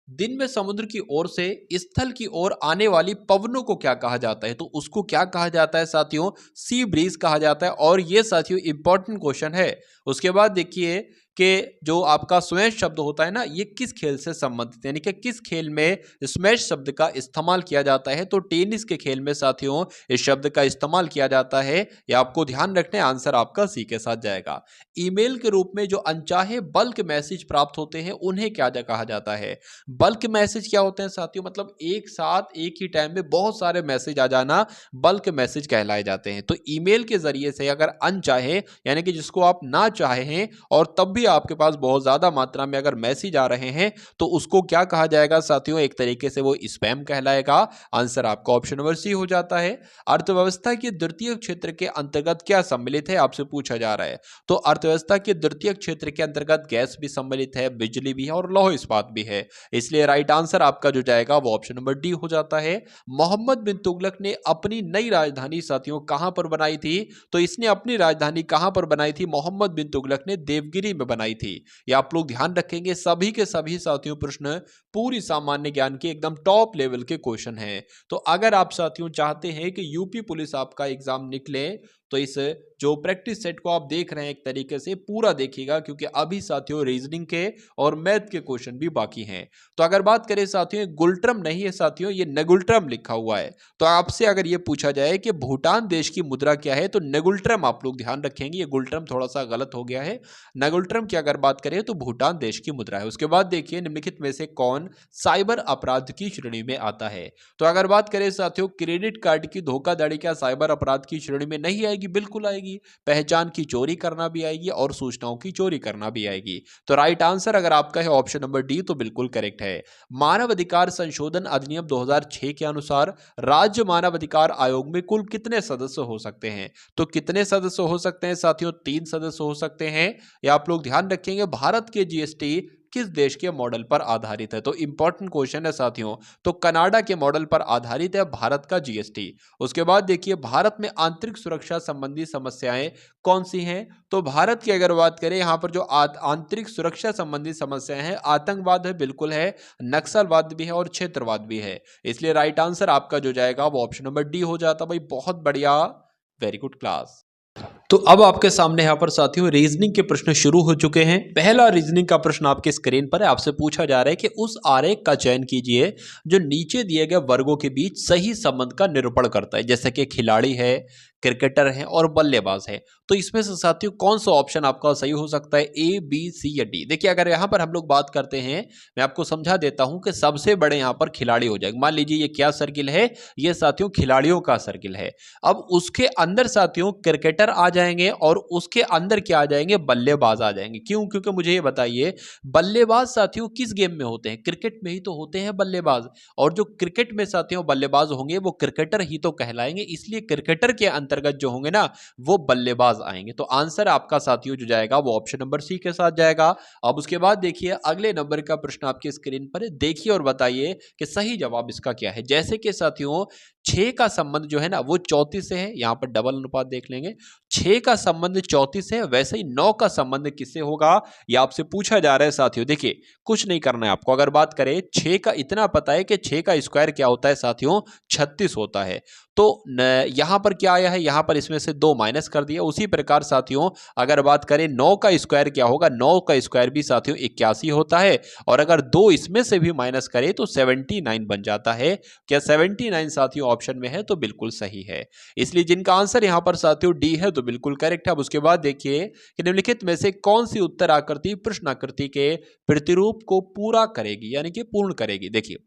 दिन में समुद्र की ओर से स्थल की ओर आने वाली पवनों को क्या कहा जाता है? तो उसको क्या कहा जाता है साथियों? सी ब्रीज कहा जाता है। और ये साथियों इंपॉर्टेंट क्वेश्चन है। उसके बाद देखिए कि जो आपका स्मैश शब्द होता है ना, ये किस खेल से संबंधित है, यानी कि किस खेल में स्मैश शब्द का इस्तेमाल किया जाता है? तो टेनिस के खेल में साथियों इस शब्द का इस्तेमाल किया जाता है। ये आपको ध्यान रखना है। आंसर आपका सी के साथ जाएगा। ईमेल के रूप में जो अनचाहे बल्क मैसेज प्राप्त होते हैं उन्हें क्या कहा जाता है? बल्क मैसेज क्या होते हैं साथियों? मतलब एक साथ एक ही टाइम में बहुत सारे मैसेज आ जाना बल्क मैसेज कहलाए जाते हैं। तो ईमेल के जरिए से अगर अनचाहे यानी कि जिसको आप ना चाहे हैं और तब भी आपके पास बहुत ज्यादा मात्रा में अगर मैसेज आ रहे हैं तो उसको क्या कहा जाएगा साथियों? एक तरीके से वो स्पैम कहलाएगा। आंसर आपका ऑप्शन नंबर सी हो जाता है। अर्थव्यवस्था के द्वितीय क्षेत्र के अंतर्गत क्या सम्मिलित है? आपसे पूछा जा रहा है। तो अर्थव्यवस्था के द्वितीय क्षेत्र के अंतर्गत गैस भी सम्मिलित है, बिजली भी है और लौह इस्पात भी है। इसलिए राइट आंसर आपका जो जाएगा वो ऑप्शन नंबर डी हो जाता है। मोहम्मद बिन तुगलक ने अपनी नई राजधानी साथियों कहां पर बनाई थी? तो इसने अपनी राजधानी कहां पर बनाई थी? मोहम्मद बिन तुगलक ने देवगिरी में बनाई थी। ये आप लोग ध्यान रखेंगे। सभी के सभी साथियों प्रश्न पूरी सामान्य ज्ञान के एकदम टॉप लेवल के क्वेश्चन हैं। तो अगर आप साथियों चाहते हैं कि यूपी पुलिस आपका एग्जाम निकले तो इस जो प्रैक्टिस सेट को आप देख रहे हैं एक तरीके से पूरा देखिएगा, क्योंकि अभी साथियों रीजनिंग के और मैथ के क्वेश्चन भी बाकी हैं। तो अगर बात करें साथियों, गुलट्रम नहीं है साथियों, ये नेगुलट्रम लिखा हुआ है। तो आपसे अगर ये पूछा जाए कि भूटान देश की मुद्रा क्या है तो नेगुलट्रम आप लोग ध्यान रखेंगे। ये गुलट्रम थोड़ा सा गलत हो गया है। नेगुलट्रम की अगर बात करें तो भूटान देश की मुद्रा है। उसके बाद देखिए निम्नलिखित में से कौन साइबर अपराध की श्रेणी में आता है? तो अगर बात करें साथियों क्रेडिट कार्ड की धोखाधड़ी क्या साइबर अपराध की श्रेणी में नहीं आएगी? आएगी? बिल्कुल आएगी। पहचान की चोरी करना भी आएगी और सूचनाओं की चोरी करना भी आएगी। तो राइट आंसर अगर आपका है ऑप्शन नंबर डी, तो बिल्कुल करेक्ट है। मानव अधिकार संशोधन अधिनियम 2006 के अनुसार राज्य मानव अधिकार आयोग में कुल कितने सदस्य हो सकते हैं? तो कितने सदस्य हो सकते हैं साथियों? 3 सदस्य हो सकते हैं। या आप लोग ध्यान रखेंगे, भारत के जीएसटी किस देश के मॉडल पर आधारित है? तो इंपॉर्टेंट क्वेश्चन है साथियों। तो कनाडा के मॉडल पर आधारित है भारत का जीएसटी। उसके बाद देखिए, भारत में आंतरिक सुरक्षा संबंधी समस्याएं कौन सी हैं? तो भारत की अगर बात करें, यहां पर जो आंतरिक सुरक्षा संबंधी समस्याएं हैं, आतंकवाद है, बिल्कुल है, नक्सलवाद भी है और क्षेत्रवाद भी है। इसलिए राइट आंसर आपका जो जाएगा वो ऑप्शन नंबर डी हो जाता। भाई बहुत बढ़िया, वेरी गुड क्लास। तो अब आपके सामने यहाँ पर साथियों रीजनिंग के प्रश्न शुरू हो चुके हैं। पहला रीजनिंग का प्रश्न आपके स्क्रीन पर है। आपसे पूछा जा रहा है कि उस आरेख का चयन कीजिए जो नीचे दिए गए वर्गों के बीच सही संबंध का निरूपण करता है, जैसे कि खिलाड़ी है, क्रिकेटर है और बल्लेबाज है। तो इसमें से साथियों कौन सा ऑप्शन आपका सही हो सकता है? ए, बी, सी या डी? देखिए, अगर यहाँ पर हम लोग बात करते हैं, मैं आपको समझा देता हूं कि सबसे बड़े यहाँ पर खिलाड़ी हो जाएगा। मान लीजिए ये क्या सर्किल है? ये साथियों खिलाड़ियों का सर्किल है। अब उसके अंदर साथियों क्रिकेटर आ जाएंगे और उसके अंदर क्या आ जाएंगे? बल्लेबाज आ जाएंगे। क्यों? क्योंकि मुझे ये बताइए, बल्लेबाज साथियों किस गेम में होते हैं? क्रिकेट में ही तो होते हैं बल्लेबाज। और जो क्रिकेट में साथियों बल्लेबाज होंगे वो क्रिकेटर ही तो कहलाएंगे, इसलिए क्रिकेटर के अंतर्गत जो होंगे ना वो बल्लेबाज आएंगे। तो आंसर आपका साथियों जो जाएगा वो ऑप्शन नंबर सी के साथ जाएगा। अब उसके बाद देखिए, अगले नंबर का प्रश्न आपकी स्क्रीन पर है। देखिए और बताइए कि सही जवाब इसका क्या है। जैसे कि साथियों 6 का संबंध जो है ना वो 34 से है। यहां पर डबल अनुपात देख लेंगे। 6 का संबंध 34 से है, वैसे ही 9 का संबंध किससे होगा यह आपसे पूछा जा रहा है साथियों। देखिए, कुछ नहीं करना है आपको। अगर बात करें 6 का, इतना पता है कि 6 का स्क्वायर क्या होता है साथियों? 36 होता है। तो यहां पर क्या आया है? यहां पर इसमें से 2 माइनस कर दिया। उसी प्रकार साथियों अगर बात करें 9 का स्क्वायर क्या होगा? 9 का स्क्वायर भी साथियों 81 होता है। और अगर 2 इसमें से भी माइनस करें तो 79 बन जाता है। क्या 79 साथियों ऑप्शन में है? तो बिल्कुल सही है। इसलिए जिनका आंसर यहां पर साथियों डी है तो बिल्कुल करेक्ट है। अब उसके बाद देखिए कि निम्नलिखित में से कौन सी उत्तर आकृति प्रश्न आकृति के प्रतिरूप को पूरा करेगी, यानी कि पूर्ण करेगी। देखिए,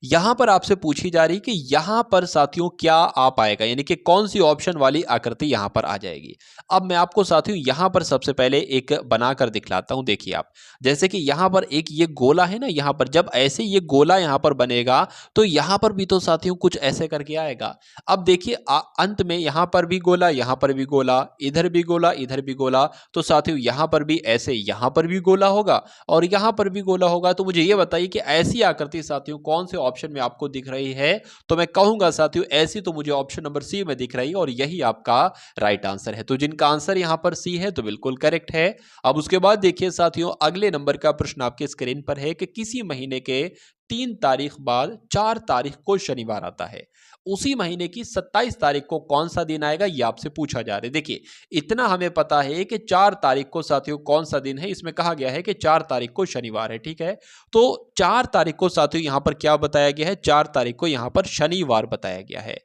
यहां पर आपसे पूछी जा रही कि यहां पर साथियों क्या आ पाएगा, यानी कि कौन सी ऑप्शन वाली आकृति यहां पर आ जाएगी। अब मैं आपको साथियों यहां पर सबसे पहले एक बनाकर दिखलाता हूं। देखिए आप, जैसे कि यहां पर एक ये गोला है ना, यहां पर जब ऐसे ये गोला यहां पर बनेगा तो यहां पर भी तो साथियों कुछ ऐसे करके आएगा। अब देखिए अंत में यहां पर भी गोला, यहां पर भी गोला, इधर भी गोला, इधर भी गोला। तो साथियों यहां पर भी ऐसे, यहां पर भी गोला होगा और यहां पर भी गोला होगा। तो मुझे यह बताइए कि ऐसी आकृति साथियों कौन से ऑप्शन में आपको दिख रही है? तो मैं कहूंगा साथियों ऐसी तो मुझे ऑप्शन नंबर सी में दिख रही है और यही आपका राइट आंसर है। तो जिनका आंसर यहां पर सी है तो बिल्कुल करेक्ट है। अब उसके बाद देखिए साथियों, अगले नंबर का प्रश्न आपके स्क्रीन पर है कि किसी महीने के 3 तारीख बाद 4 तारीख को शनिवार आता है, उसी महीने की 27 तारीख को कौन सा दिन आएगा, यह आपसे पूछा जा रहा है। देखिए, इतना हमें पता है कि 4 तारीख को साथियों कौन सा दिन है, इसमें कहा गया है कि 4 तारीख को शनिवार है, ठीक है। तो 4 तारीख को साथियों यहां पर क्या बताया गया है? 4 तारीख को यहां पर शनिवार बताया गया है।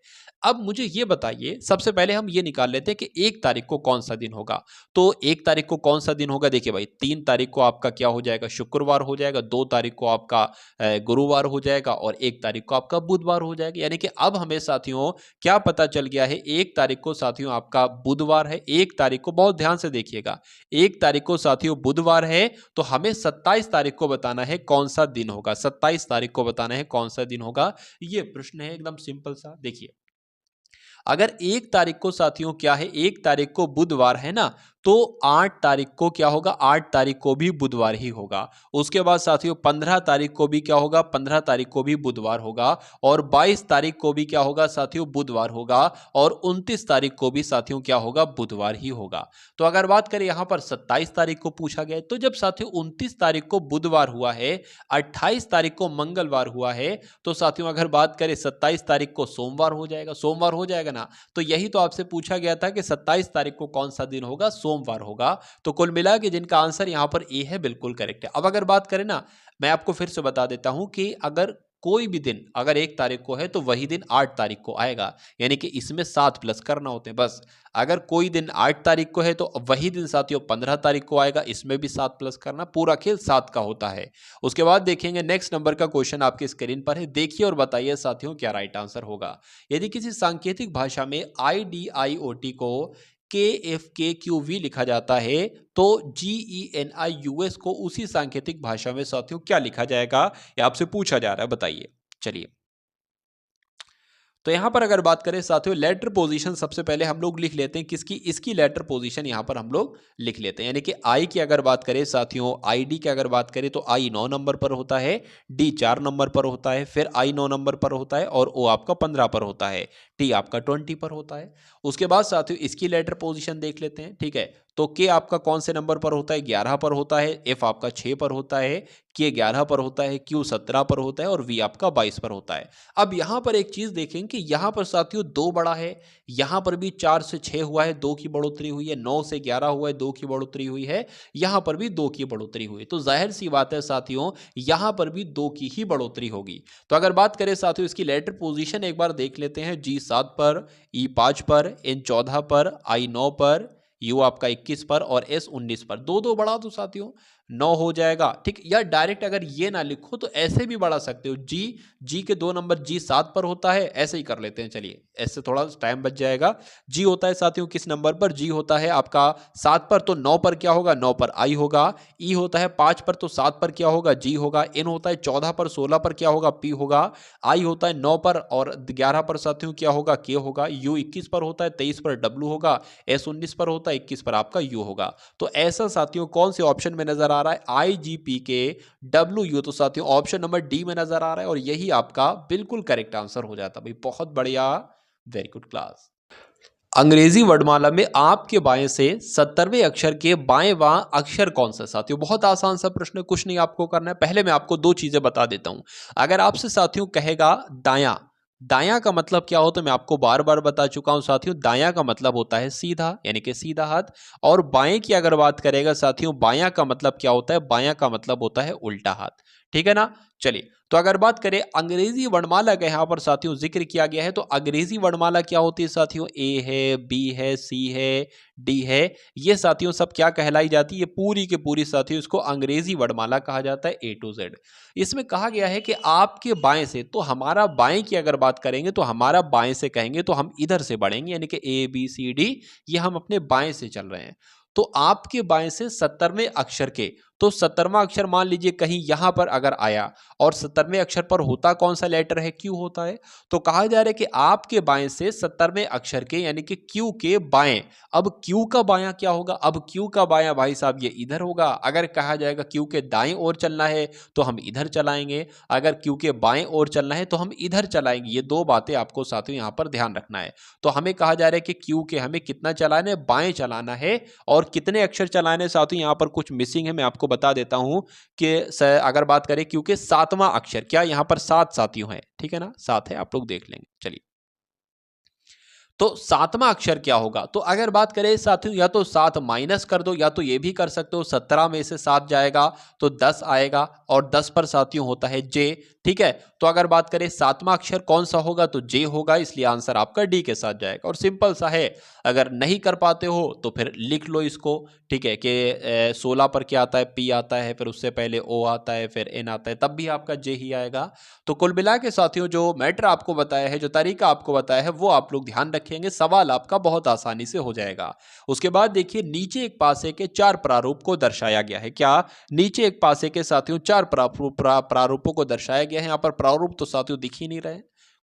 अब मुझे ये बताइए, सबसे पहले हम ये निकाल लेते हैं कि 1 तारीख को कौन सा दिन होगा। तो 1 तारीख को कौन सा दिन होगा? देखिए भाई, 3 तारीख को आपका क्या हो जाएगा? शुक्रवार हो जाएगा। 2 तारीख को आपका गुरुवार हो जाएगा और 1 तारीख को आपका बुधवार हो जाएगा। यानी कि अब हमें साथियों क्या पता चल गया है? 1 तारीख को साथियों आपका बुधवार है। 1 तारीख को, बहुत ध्यान से देखिएगा, 1 तारीख को साथियों बुधवार है। तो हमें 27 तारीख को बताना है कौन सा दिन होगा। 27 तारीख को बताना है कौन सा दिन होगा। ये प्रश्न है एकदम सिंपल सा। देखिए, अगर 1 तारीख को साथियों क्या है? 1 तारीख को बुधवार है ना, तो 8 तारीख को क्या होगा? 8 तारीख को भी बुधवार ही होगा। उसके बाद साथियों 15 तारीख को भी क्या होगा? 15 तारीख को भी बुधवार होगा। और 22 तारीख को भी क्या होगा साथियों? बुधवार होगा। और 29 तारीख को भी साथियों क्या होगा? बुधवार ही होगा। तो अगर बात करें यहां पर 27 तारीख को पूछा गया, तो जब साथियों 29 तारीख को बुधवार हुआ है, 28 तारीख को मंगलवार हुआ है, तो साथियों अगर बात करें 27 तारीख को सोमवार हो जाएगा। सोमवार हो जाएगा ना। तो यही तो आपसे पूछा गया था कि 27 तारीख को कौन सा दिन होगा? सोमवार होगा। तो कुल मिला के जिनका आंसर यहां पर ए है बिल्कुल करेक्ट है। अब अगर बात करें ना, मैं आपको फिर से बता देता हूं कि अगर कोई भी दिन अगर 1 तारीख को है तो वही दिन 8 तारीख को आएगा, यानी कि इसमें 7 प्लस करना होते हैं बस। अगर कोई दिन 8 तारीख को है तो वही दिन साथियों 15 तारीख को आएगा, इसमें भी 7 प्लस करना, पूरा खेल 7 का होता है। उसके बाद देखेंगे नेक्स्ट नंबर का क्वेश्चन आपकी स्क्रीन पर है, देखिए और बताइए साथियों क्या राइट आंसर होगा। यदि किसी सांकेतिक भाषा में IDIOT को KFKQV लिखा जाता है तो GENIUS को उसी सांकेतिक भाषा में साथियों क्या लिखा जाएगा, ये आपसे पूछा जा रहा है, बताइए। चलिए, तो यहां पर अगर बात करें साथियों लेटर पोजीशन सबसे पहले हम लोग लिख लेते हैं किसकी, इसकी लेटर पोजीशन यहां पर हम लोग लिख लेते हैं। यानी कि आई की अगर बात करें साथियों, ID की अगर बात करें तो I 9 नंबर पर होता है, D 4 नंबर पर होता है, फिर I 9 नंबर पर होता है और O आपका 15 पर होता है, T आपका 20 पर होता है। उसके बाद साथियों इसकी लेटर पोजीशन देख लेते हैं, ठीक है। तो K आपका कौन से नंबर पर होता है, 11 पर होता है, F आपका 6 पर होता है, K 11 पर होता है, Q 17 पर होता है और V आपका 22 पर होता है। अब यहां पर एक चीज देखें कि यहां पर साथियों 2 बड़ा है, यहां पर भी 4 से 6 हुआ है, 2 की बढ़ोतरी हुई है, 9 से 11 हुआ है, 2 की बढ़ोतरी हुई है, यहां पर भी 2 की बढ़ोतरी हुई है। तो जाहिर सी बात है साथियों यहां पर भी 2 की ही बढ़ोतरी होगी। तो अगर बात करें साथियों इसकी लेटर पोजीशन एक बार देख लेते हैं, G 7 पर, E 5 पर, N 14 पर, I 9 पर, U आपका 21 पर और S 19 पर। 2 बढ़ा दो साथियों, 9 हो जाएगा, ठीक। या डायरेक्ट अगर ये ना लिखो तो ऐसे भी बढ़ा सकते हो, G के 2 नंबर G 7 पर होता है, ऐसे ही कर लेते हैं। चलिए, ऐसे थोड़ा टाइम बच जाएगा। G होता है साथियों किस नंबर पर, G होता है आपका 7 पर, तो 9 पर क्या होगा, 9 पर I होगा। E होता है 5 पर, तो 7 पर क्या होगा, G होगा। N होता है 14 पर, 16 पर क्या होगा, P होगा। I होता है 9 पर और 11 पर साथियों क्या होगा, K होगा। U 21 पर होता है, 23 पर W होगा। S 19 पर होता है, 21 पर आपका U होगा। तो ऐसा साथियों कौन से ऑप्शन में नजर आ रहा है, IGPK WU, तो साथियों ऑप्शन नंबर डी में नजर आ रहा है और यही आपका बिल्कुल करेक्ट आंसर हो जाता। भाई बहुत बढ़िया, वेरी गुड क्लास। अंग्रेजी वर्णमाला में आपके बाएं से 70वें अक्षर के बाएं वहां अक्षर कौन सा साथियों, बहुत आसान सा प्रश्न है, कुछ नहीं आपको करना है। पहले मैं आपको 2 चीजें बता देता हूं। अगर आपसे साथियों कहेगा दायां, दायां का मतलब क्या हो तो मैं आपको बार बार बता चुका हूं साथियों, दायां का मतलब होता है सीधा, यानी कि सीधा हाथ। और बाएं की अगर बात करेगा साथियों, बायां का मतलब क्या होता है, बायां का मतलब होता है उल्टा हाथ, ठीक है ना। चलिए, तो अगर बात करें अंग्रेजी वर्णमाला का यहां पर साथियों जिक्र किया गया है, तो अंग्रेजी वर्णमाला क्या होती है साथियों, A है, B है, C है, D है, ये साथियों सब क्या कहलाई जाती है, ये पूरी के पूरी साथियों इसको अंग्रेजी वर्णमाला कहा जाता है, A to Z। इसमें कहा गया है कि आपके बाएं से, तो हमारा बाएं की अगर बात करेंगे तो हमारा बाएं से कहेंगे तो हम इधर से बढ़ेंगे, यानी कि ABCD, ये हम अपने बाएं से चल रहे हैं। तो आपके बाएं से 70वें अक्षर के, तो 70वां अक्षर मान लीजिए कहीं यहां पर अगर आया और 70वें अक्षर पर होता कौन सा लेटर है, Q होता है। तो कहा जा रहा है कि आपके बाएं से 70वें अक्षर के यानी कि Q के बाएं, अब Q का बायां क्या होगा, अब Q का बायां भाई साहब ये इधर होगा। अगर कहा जाएगा Q के दाएं ओर चलना है तो हम इधर चलाएंगे, अगर Q के बाएं ओर चलना है तो हम इधर चलाएंगे। ये 2 बातें आपको साथियों यहां पर ध्यान रखना है। तो हमें कहा जा रहा है कि Q के हमें कितना चलाना है, बाएं चलाना है। और कितने अक्षर चलाने साथियों, यहां पर कुछ मिसिंग है, मैं आपको बता देता हूं कि अगर बात करें क्योंकि 7वां अक्षर, क्या यहां पर 7 साथियों है, ठीक है ना, 7 है, आप लोग देख लेंगे। चलिए, तो 7वां अक्षर क्या होगा, तो अगर बात करें साथियों या तो 7 माइनस कर दो या तो ये भी कर सकते हो, 17 में से 7 जाएगा तो 10 आएगा और 10 पर साथियों होता है J, ठीक है। तो अगर बात करें 7वां अक्षर कौन सा होगा तो J होगा, इसलिए आंसर आपका D के साथ जाएगा। और सिंपल सा है, अगर नहीं कर पाते हो तो फिर लिख लो इसको, ठीक है, कि 16 पर क्या आता है, P आता है, फिर उससे पहले O आता है, फिर N आता है, तब भी आपका J ही आएगा। तो कुल मिला के साथियों जो मैटर आपको बताया है, जो तरीका आपको बताया है, वो आप लोग ध्यान रखेंगे, सवाल आपका बहुत आसानी से हो जाएगा। उसके बाद देखिए नीचे एक पासे के 4 प्रारूप को दर्शाया गया है। क्या, नीचे एक पासे के साथियों 4 प्रारूपों को दर्शाया गया है। यहाँ पर प्रारूप तो साथियों दिख ही नहीं रहे,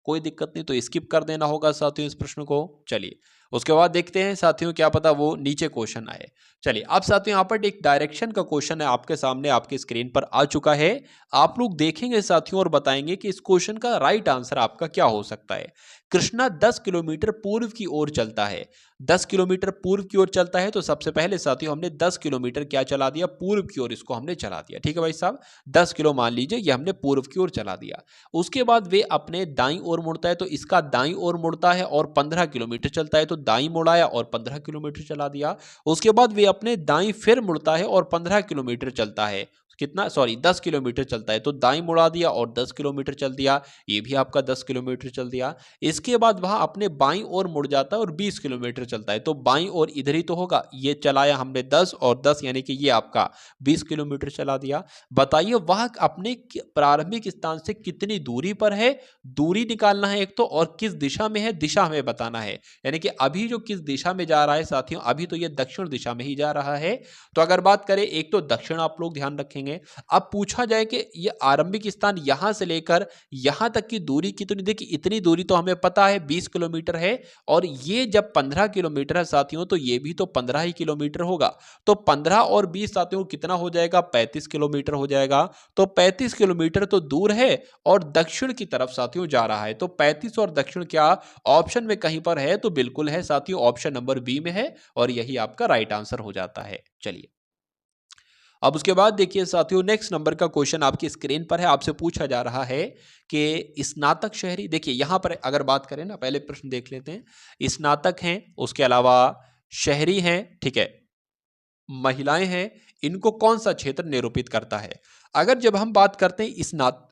कोई दिक्कत नहीं, तो स्किप कर देना होगा साथियों इस प्रश्न को। चलिए, उसके बाद देखते हैं साथियों, क्या पता वो नीचे क्वेश्चन आए। चलिए, अब साथियों यहाँ पर एक डायरेक्शन का क्वेश्चन है आपके सामने, आपके स्क्रीन पर आ चुका है। आप लोग देखेंगे साथियों और बताएंगे कि इस क्वेश्चन का राइट आंसर आपका क्या हो सकता है। कृष्णा 10 किलोमीटर पूर्व की ओर चलता है, 10 किलोमीटर पूर्व की ओर चलता है, तो सबसे पहले साथियों हमने 10 किलोमीटर क्या चला दिया, पूर्व की ओर इसको हमने चला दिया, ठीक है भाई साहब। 10 किलो मान लीजिए ये हमने पूर्व की ओर चला दिया। उसके बाद वे अपने दाईं ओर मुड़ता है, तो इसका दाईं ओर मुड़ता है और 15 किलोमीटर चलता है, तो दाईं मुड़ाया और 15 किलोमीटर चला दिया। उसके बाद वे अपने दाईं फिर मुड़ता है और 15 किलोमीटर चलता है, कितना, सॉरी 10 किलोमीटर चलता है, तो दाईं मुड़ा दिया और 10 किलोमीटर चल दिया, ये भी आपका 10 किलोमीटर चल दिया। इसके बाद वहां अपने बाईं ओर मुड़ जाता है और 20 किलोमीटर चलता है, तो बाईं ओर इधर ही तो होगा, ये चलाया हमने 10 और 10 यानी कि ये आपका 20 किलोमीटर चला दिया। बताइए वह अपने प्रारंभिक स्थान से कितनी दूरी पर है, दूरी निकालना है एक तो, और किस दिशा में है, दिशा हमें बताना है। यानी कि अभी जो किस दिशा में जा रहा है साथियों, अभी तो ये दक्षिण दिशा में ही जा रहा है। तो अगर बात करें एक तो दक्षिण, आप लोग ध्यान रखेंगे। अब पूछा जाए कि ये आरंभिक स्थान यहां से लेकर यहां तक की दूरी कितनी, देखिए इतनी दूरी तो हमें पता है 20 किलोमीटर है, और ये जब 15 किलोमीटर है साथियों, तो ये भी तो 15 ही किलोमीटर होगा। तो 15 और 20 साथियों कितना हो जाएगा, 35 किलोमीटर हो जाएगा। तो 35 किलोमीटर तो दूर है और दक्षिण की तरफ साथियों जा रहा है, तो 35 और दक्षिण क्या ऑप्शन में कहीं पर है, तो बिल्कुल है साथियों, ऑप्शन नंबर बी में है, और यही आपका राइट आंसर हो जाता है। चलिए अब उसके बाद देखिए साथियों, नेक्स्ट नंबर का क्वेश्चन आपकी स्क्रीन पर है, आपसे पूछा जा रहा है कि स्नातक शहरी, देखिए यहां पर अगर बात करें ना, पहले प्रश्न देख लेते हैं। स्नातक हैं, उसके अलावा शहरी हैं, ठीक है, महिलाएं हैं, इनको कौन सा क्षेत्र निरूपित करता है। अगर जब हम बात करते हैं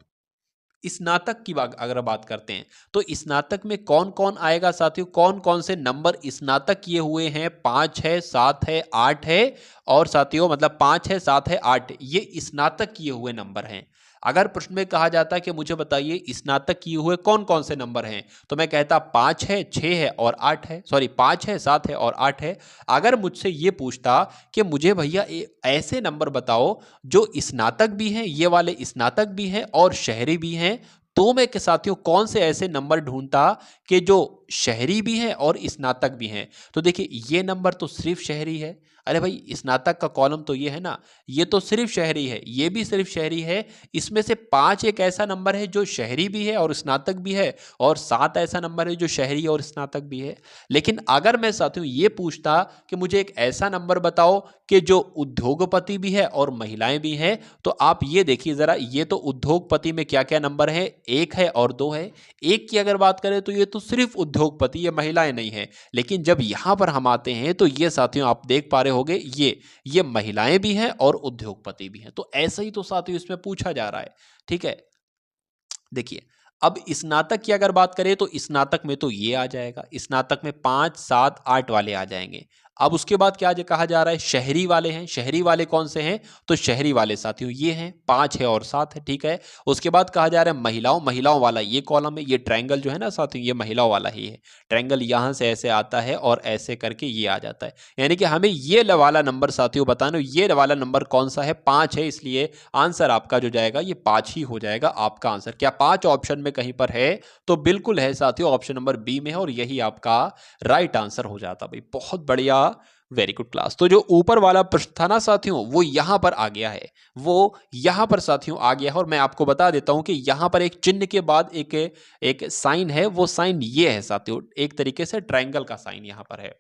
स्नातक की बात अगर बात करते हैं, तो स्नातक में कौन कौन आएगा साथियों, कौन कौन से नंबर स्नातक किए हुए हैं, 5 है, 7 है, 8 है, और साथियों मतलब 5 है, 7 है, 8, ये स्नातक किए हुए नंबर हैं। अगर प्रश्न में कहा जाता है कि मुझे बताइए स्नातक किए हुए कौन कौन से नंबर हैं, तो मैं कहता 5 है, 6 है और 8 है, सॉरी 5 है, 7 है और 8 है। अगर मुझसे ये पूछता कि मुझे भैया ऐसे नंबर बताओ जो स्नातक भी हैं, ये वाले स्नातक भी हैं और शहरी भी हैं, तो मैं के साथियों कौन से ऐसे नंबर ढूंढता कि जो शहरी भी हैं और स्नातक भी हैं। तो देखिए ये नंबर तो सिर्फ शहरी है, अरे भाई स्नातक का कॉलम तो ये है ना, ये तो सिर्फ शहरी है, ये भी सिर्फ शहरी है। इसमें से 5 एक ऐसा नंबर है जो शहरी भी है और स्नातक भी है, और 7 ऐसा नंबर है जो शहरी और स्नातक भी है। लेकिन अगर मैं साथियों ये पूछता कि मुझे एक ऐसा नंबर बताओ कि जो उद्योगपति भी है और महिलाएं भी हैं, तो आप ये देखिए जरा, ये तो उद्योगपति में क्या क्या नंबर है, 1 है और 2 है। 1 की अगर बात करें तो ये तो सिर्फ उद्योगपति, ये महिलाएं नहीं है। लेकिन जब यहां पर हम आते हैं तो ये साथियों आप देख पा रहे होंगे, ये महिलाएं भी हैं और उद्योगपति भी हैं। तो ऐसा ही तो साथियों इसमें पूछा जा रहा है, ठीक है। देखिए अब स्नातक की अगर बात करें तो स्नातक में तो ये आ जाएगा, स्नातक में 5, 7, 8 वाले आ जाएंगे। अब उसके बाद क्या कहा जा रहा है, शहरी वाले हैं, शहरी वाले कौन से हैं, तो शहरी वाले साथियों ये हैं, 5 है और 7 है, ठीक है। उसके बाद कहा जा रहा है महिलाओं वाला ये कॉलम है, ये ट्रायंगल जो है ना साथियों, ये महिलाओं वाला ही है। ट्रायंगल यहां से ऐसे आता है और ऐसे करके ये आ जाता है, यानी कि हमें ये वाला नंबर साथियों बताना, ये वाला नंबर कौन सा है, 5 है, इसलिए आंसर आपका जो जाएगा ये 5 ही हो जाएगा आपका आंसर। क्या 5 ऑप्शन में कहीं पर है, तो बिल्कुल है साथियों, ऑप्शन नंबर बी में है, और यही आपका राइट आंसर हो जाता। भाई बहुत बढ़िया, वेरी गुड क्लास। तो जो ऊपर वाला प्रश्न था ना साथियों, वो यहां पर आ गया है, वो यहां पर साथियों आ गया है, और मैं आपको बता देता हूं कि यहां पर एक चिन्ह के बाद एक साइन है, वो साइन ये है साथियों, एक तरीके से ट्रायंगल का साइन यहां पर है।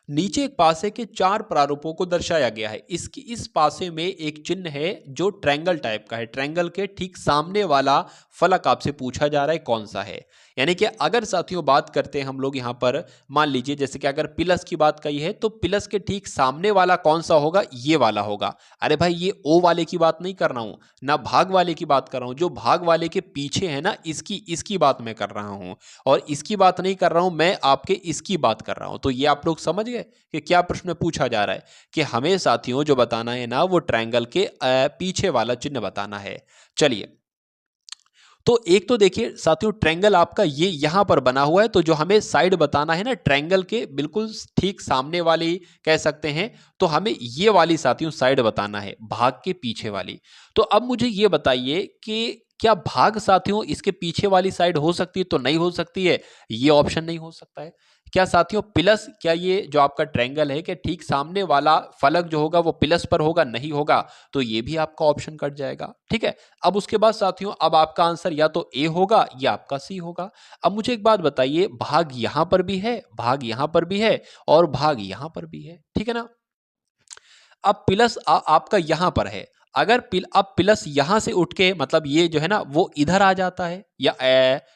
नीचे एक पासे के 4 प्रारूपों को दर्शाया गया है। इस पासे में एक चिन्ह है जो ट्रायंगल टाइप का है, ट्रायंगल के ठीक सामने वाला फलक आपसे पूछा जा रहा है कौन सा है। यानी कि अगर साथियों बात करते हैं हम लोग यहाँ पर, मान लीजिए जैसे कि अगर प्लस की बात कही है, तो प्लस के ठीक सामने वाला कौन सा होगा, ये वाला होगा। अरे भाई ये ओ वाले की बात नहीं कर रहा हूं ना, भाग वाले की बात कर रहा हूं, जो भाग वाले के पीछे है ना, इसकी बात मैं कर रहा हूं, और इसकी बात नहीं कर रहा हूं मैं, आपके इसकी बात कर रहा हूं। तो ये आप लोग समझ गए कि क्या प्रश्न में पूछा जा रहा है, कि हमें साथियों जो बताना है ना, वो ट्रायंगल के पीछे वाला चिन्ह बताना है। चलिए तो एक तो देखिए साथियों, ट्रायंगल आपका ये यहां पर बना हुआ है, तो जो हमें साइड बताना है ना ट्रायंगल के बिल्कुल ठीक सामने वाली कह सकते हैं, तो हमें ये वाली साथियों साइड बताना है, भाग के पीछे वाली। तो अब मुझे ये बताइए कि क्या भाग साथियों इसके पीछे वाली साइड हो सकती है, तो नहीं हो सकती है, ये ऑप्शन नहीं हो सकता है। क्या साथियों प्लस, क्या ये जो आपका ट्रायंगल है कि ठीक सामने वाला फलक जो होगा वो प्लस पर होगा, नहीं होगा, तो ये भी आपका ऑप्शन कट जाएगा, ठीक है। अब उसके बाद साथियों, अब आपका आंसर या तो ए होगा या आपका सी होगा। अब मुझे एक बात बताइए, भाग यहां पर भी है, भाग यहां पर भी है, और भाग यहां पर भी है, ठीक है ना। अब प्लस आपका यहां पर है, अगर अब प्लस यहां से उठ के मतलब ये जो है ना वो इधर आ जाता है या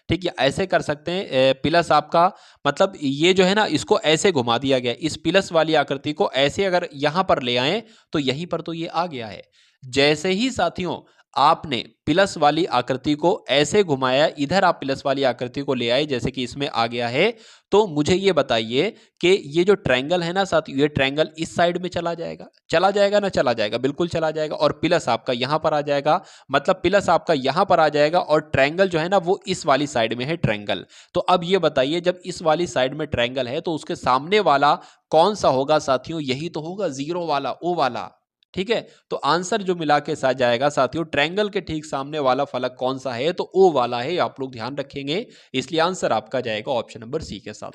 ठीक है, ऐसे कर सकते हैं। प्लस आपका मतलब ये जो है ना इसको ऐसे घुमा दिया गया, इस प्लस वाली आकृति को ऐसे अगर यहां पर ले आए तो यहीं पर तो ये आ गया है। जैसे ही साथियों आपने प्लस वाली आकृति को ऐसे घुमाया, इधर आप प्लस वाली आकृति को ले आए जैसे कि इसमें आ गया है, तो मुझे ये बताइए कि ये जो ट्रायंगल है ना साथियों, ये ट्रायंगल इस साइड में चला जाएगा, चला जाएगा ना, चला जाएगा, बिल्कुल चला जाएगा। और प्लस आपका यहां पर आ जाएगा, मतलब प्लस आपका यहां पर आ जाएगा और ट्रायंगल जो है ना वो इस वाली साइड में है ट्रायंगल। तो अब ये बताइए जब इस वाली साइड में ट्रायंगल है तो उसके सामने वाला कौन सा होगा साथियों? यही तो होगा जीरो वाला, ओ वाला। ठीक है, तो आंसर जो मिला के साथ जाएगा साथियों, ट्रायंगल के ठीक सामने वाला फलक कौन सा है? तो ओ वाला है, आप लोग ध्यान रखेंगे। इसलिए आंसर आपका जाएगा ऑप्शन नंबर सी के साथ।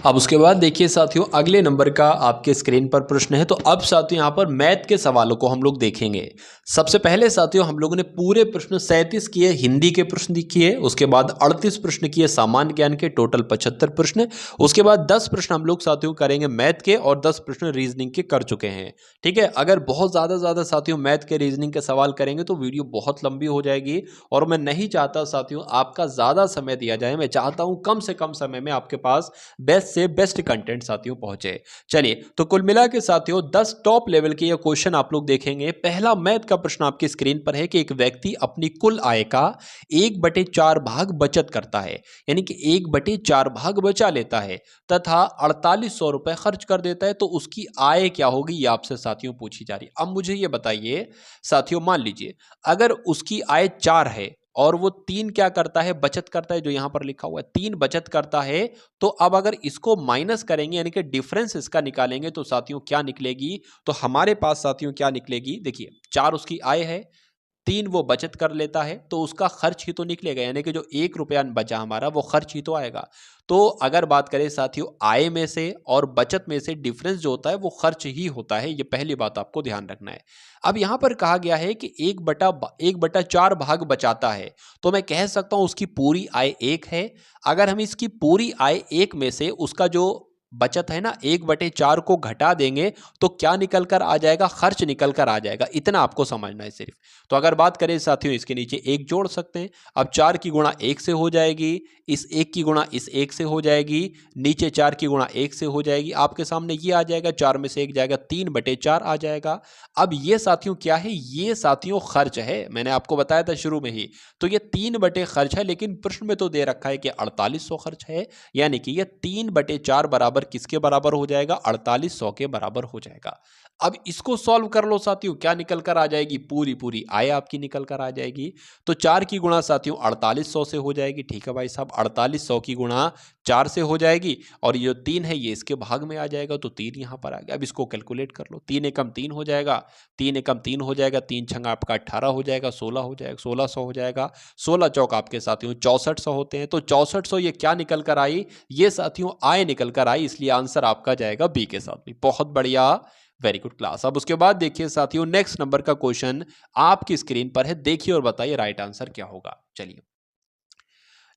अब उसके बाद देखिए साथियों, अगले नंबर का आपके स्क्रीन पर प्रश्न है। तो अब साथियों यहाँ पर मैथ के सवालों को हम लोग देखेंगे। सबसे पहले साथियों हम लोगों ने पूरे प्रश्न 37 किए, हिंदी के प्रश्न किए, उसके बाद 38 प्रश्न किए सामान्य ज्ञान के, टोटल 75 प्रश्न। उसके बाद 10 प्रश्न हम लोग साथियों करेंगे मैथ के और 10 प्रश्न रीजनिंग के कर चुके हैं। ठीक है, अगर बहुत ज्यादा साथियों मैथ के रीजनिंग के सवाल करेंगे तो वीडियो बहुत लंबी हो जाएगी और मैं नहीं चाहता साथियों आपका ज्यादा समय दिया जाए। मैं चाहता हूं कम से कम समय में आपके पास बेस्ट से बेस्ट कंटेंट साथियों पहुंचे। चलिए, तो कुल मिला के साथियों 10 टॉप लेवल के ये क्वेश्चन आप लोग देखेंगे। पहला मैथ का प्रश्न आपकी स्क्रीन पर है कि एक व्यक्ति अपनी कुल आय का 1/4 भाग बचत करता है, यानी कि 1/4 भाग बचा लेता है तथा 4800 रुपए खर्च कर देता है, तो उसकी आय क्या होगी? ये आपसे साथियों पूछी जा रही है। अब मुझे ये बताइए साथियों, मान लीजिए अगर उसकी आय 4 है और वो 3 क्या करता है? बचत करता है, जो यहां पर लिखा हुआ है 3 बचत करता है। तो अब अगर इसको माइनस करेंगे यानी कि डिफरेंस इसका निकालेंगे तो साथियों क्या निकलेगी? तो हमारे पास साथियों क्या निकलेगी? देखिए, 4 उसकी आय है, 3 वो बचत कर लेता है, तो उसका खर्च ही तो निकलेगा, यानी कि जो 1 रुपया बचा हमारा वो खर्च ही तो आएगा। तो अगर बात करें साथियों आय में से और बचत में से डिफरेंस जो होता है वो खर्च ही होता है, ये पहली बात आपको ध्यान रखना है। अब यहां पर कहा गया है कि 1/4 भाग बचाता है, तो मैं कह सकता हूं उसकी पूरी आय 1 है। अगर हम इसकी पूरी आय 1 में से उसका जो बचत है ना 1/4 को घटा देंगे तो क्या निकल कर आ जाएगा? खर्च निकल कर आ जाएगा। इतना आपको समझना है सिर्फ। तो अगर बात करें साथियों इसके नीचे 1 जोड़ सकते हैं। अब 4 की गुणा 1 से हो जाएगी, इस 1 की गुणा इस 1 से हो जाएगी, नीचे 4 की गुणा 1 से हो जाएगी, आपके सामने ये आ जाएगा, 4 में से 1 जाएगा, 3/4 आ जाएगा। अब ये साथियों क्या है? ये साथियों खर्च है, मैंने आपको बताया था शुरू में ही। तो ये 3 बटे खर्च है, लेकिन प्रश्न में तो दे रखा है कि 4800 खर्च है, यानी कि ये 3/4 बराबर किसके बराबर हो जाएगा? 4800 के बराबर हो जाएगा। अब इसको सॉल्व कर लो साथियों, क्या निकल कर आ जाएगी? पूरी आय आपकी निकल कर आ जाएगी। तो 4 की गुणा साथियों 4800 से हो जाएगी। ठीक है भाई साहब, 4800 की गुणा 4 से हो जाएगी और ये जो 3 है ये इसके भाग में आ जाएगा, तो 3 यहां पर आ गया। अब इसको कैलकुलेट कर लो, 3 एकम 3 हो जाएगा, 3 एकम 3 हो जाएगा, 3 छंगा आपका 18 हो जाएगा, 16 हो जाएगा, 1600 हो जाएगा, 16 चौक आपके साथियों 6400 होते हैं। तो 6400 ये क्या निकल कर आई? ये साथियों आय निकल कर आई, इसलिए आंसर आपका जाएगा बी के साथ में। बहुत बढ़िया, वेरी गुड क्लास। अब उसके बाद देखिए साथियों नेक्स्ट नंबर का क्वेश्चन आपकी स्क्रीन पर है, देखिए और बताइए राइट आंसर क्या होगा। चलिए,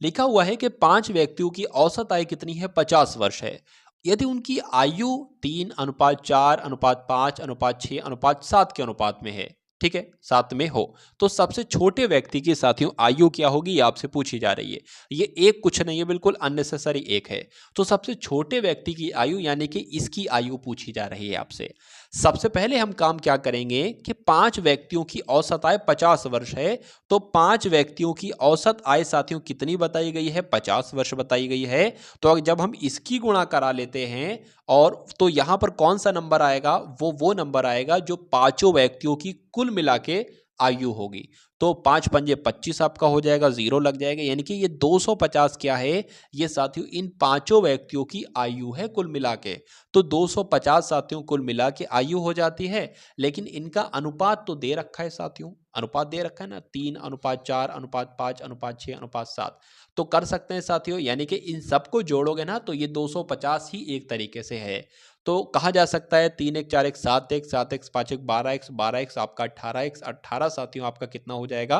लिखा हुआ है कि 5 व्यक्तियों की औसत आयु कितनी है? 50 वर्ष है। यदि उनकी आयु 3:4:5:6:7 के अनुपात में है, ठीक है, 7 में हो, तो सबसे छोटे व्यक्ति की साथियों आयु क्या होगी? ये आपसे पूछी जा रही है। ये एक कुछ नहीं है, बिल्कुल अननेसेसरी एक है। तो सबसे छोटे व्यक्ति की आयु यानी कि इसकी आयु पूछी जा रही है आपसे। सबसे पहले हम काम क्या करेंगे कि 5 व्यक्तियों की औसत आय 50 वर्ष है, तो 5 व्यक्तियों की औसत आय साथियों कितनी बताई गई है? 50 वर्ष बताई गई है। तो जब हम इसकी गुणा करा लेते हैं और तो यहां पर कौन सा नंबर आएगा? वो नंबर आएगा जो पांचों व्यक्तियों की कुल मिला के आयु होगी। तो 5 पंजे 25 आपका हो जाएगा, 0 लग जाएगा, यानी कि ये 250 क्या है? ये साथियों इन पांचों व्यक्तियों की आयु है कुल मिला के। तो 250 साथियों कुल मिला के आयु हो जाती है, लेकिन इनका अनुपात तो दे रखा है साथियों, अनुपात दे रखा है ना, 3:4:5:6:7। तो कर सकते हैं साथियों, यानी कि इन सबको जोड़ोगे ना तो ये 250 ही एक तरीके से है। तो कहा जा सकता है 3 1 4 1 7 1 7 x 5 1 12 x 12 x आपका 18 x 18 साथियों आपका कितना हो जाएगा?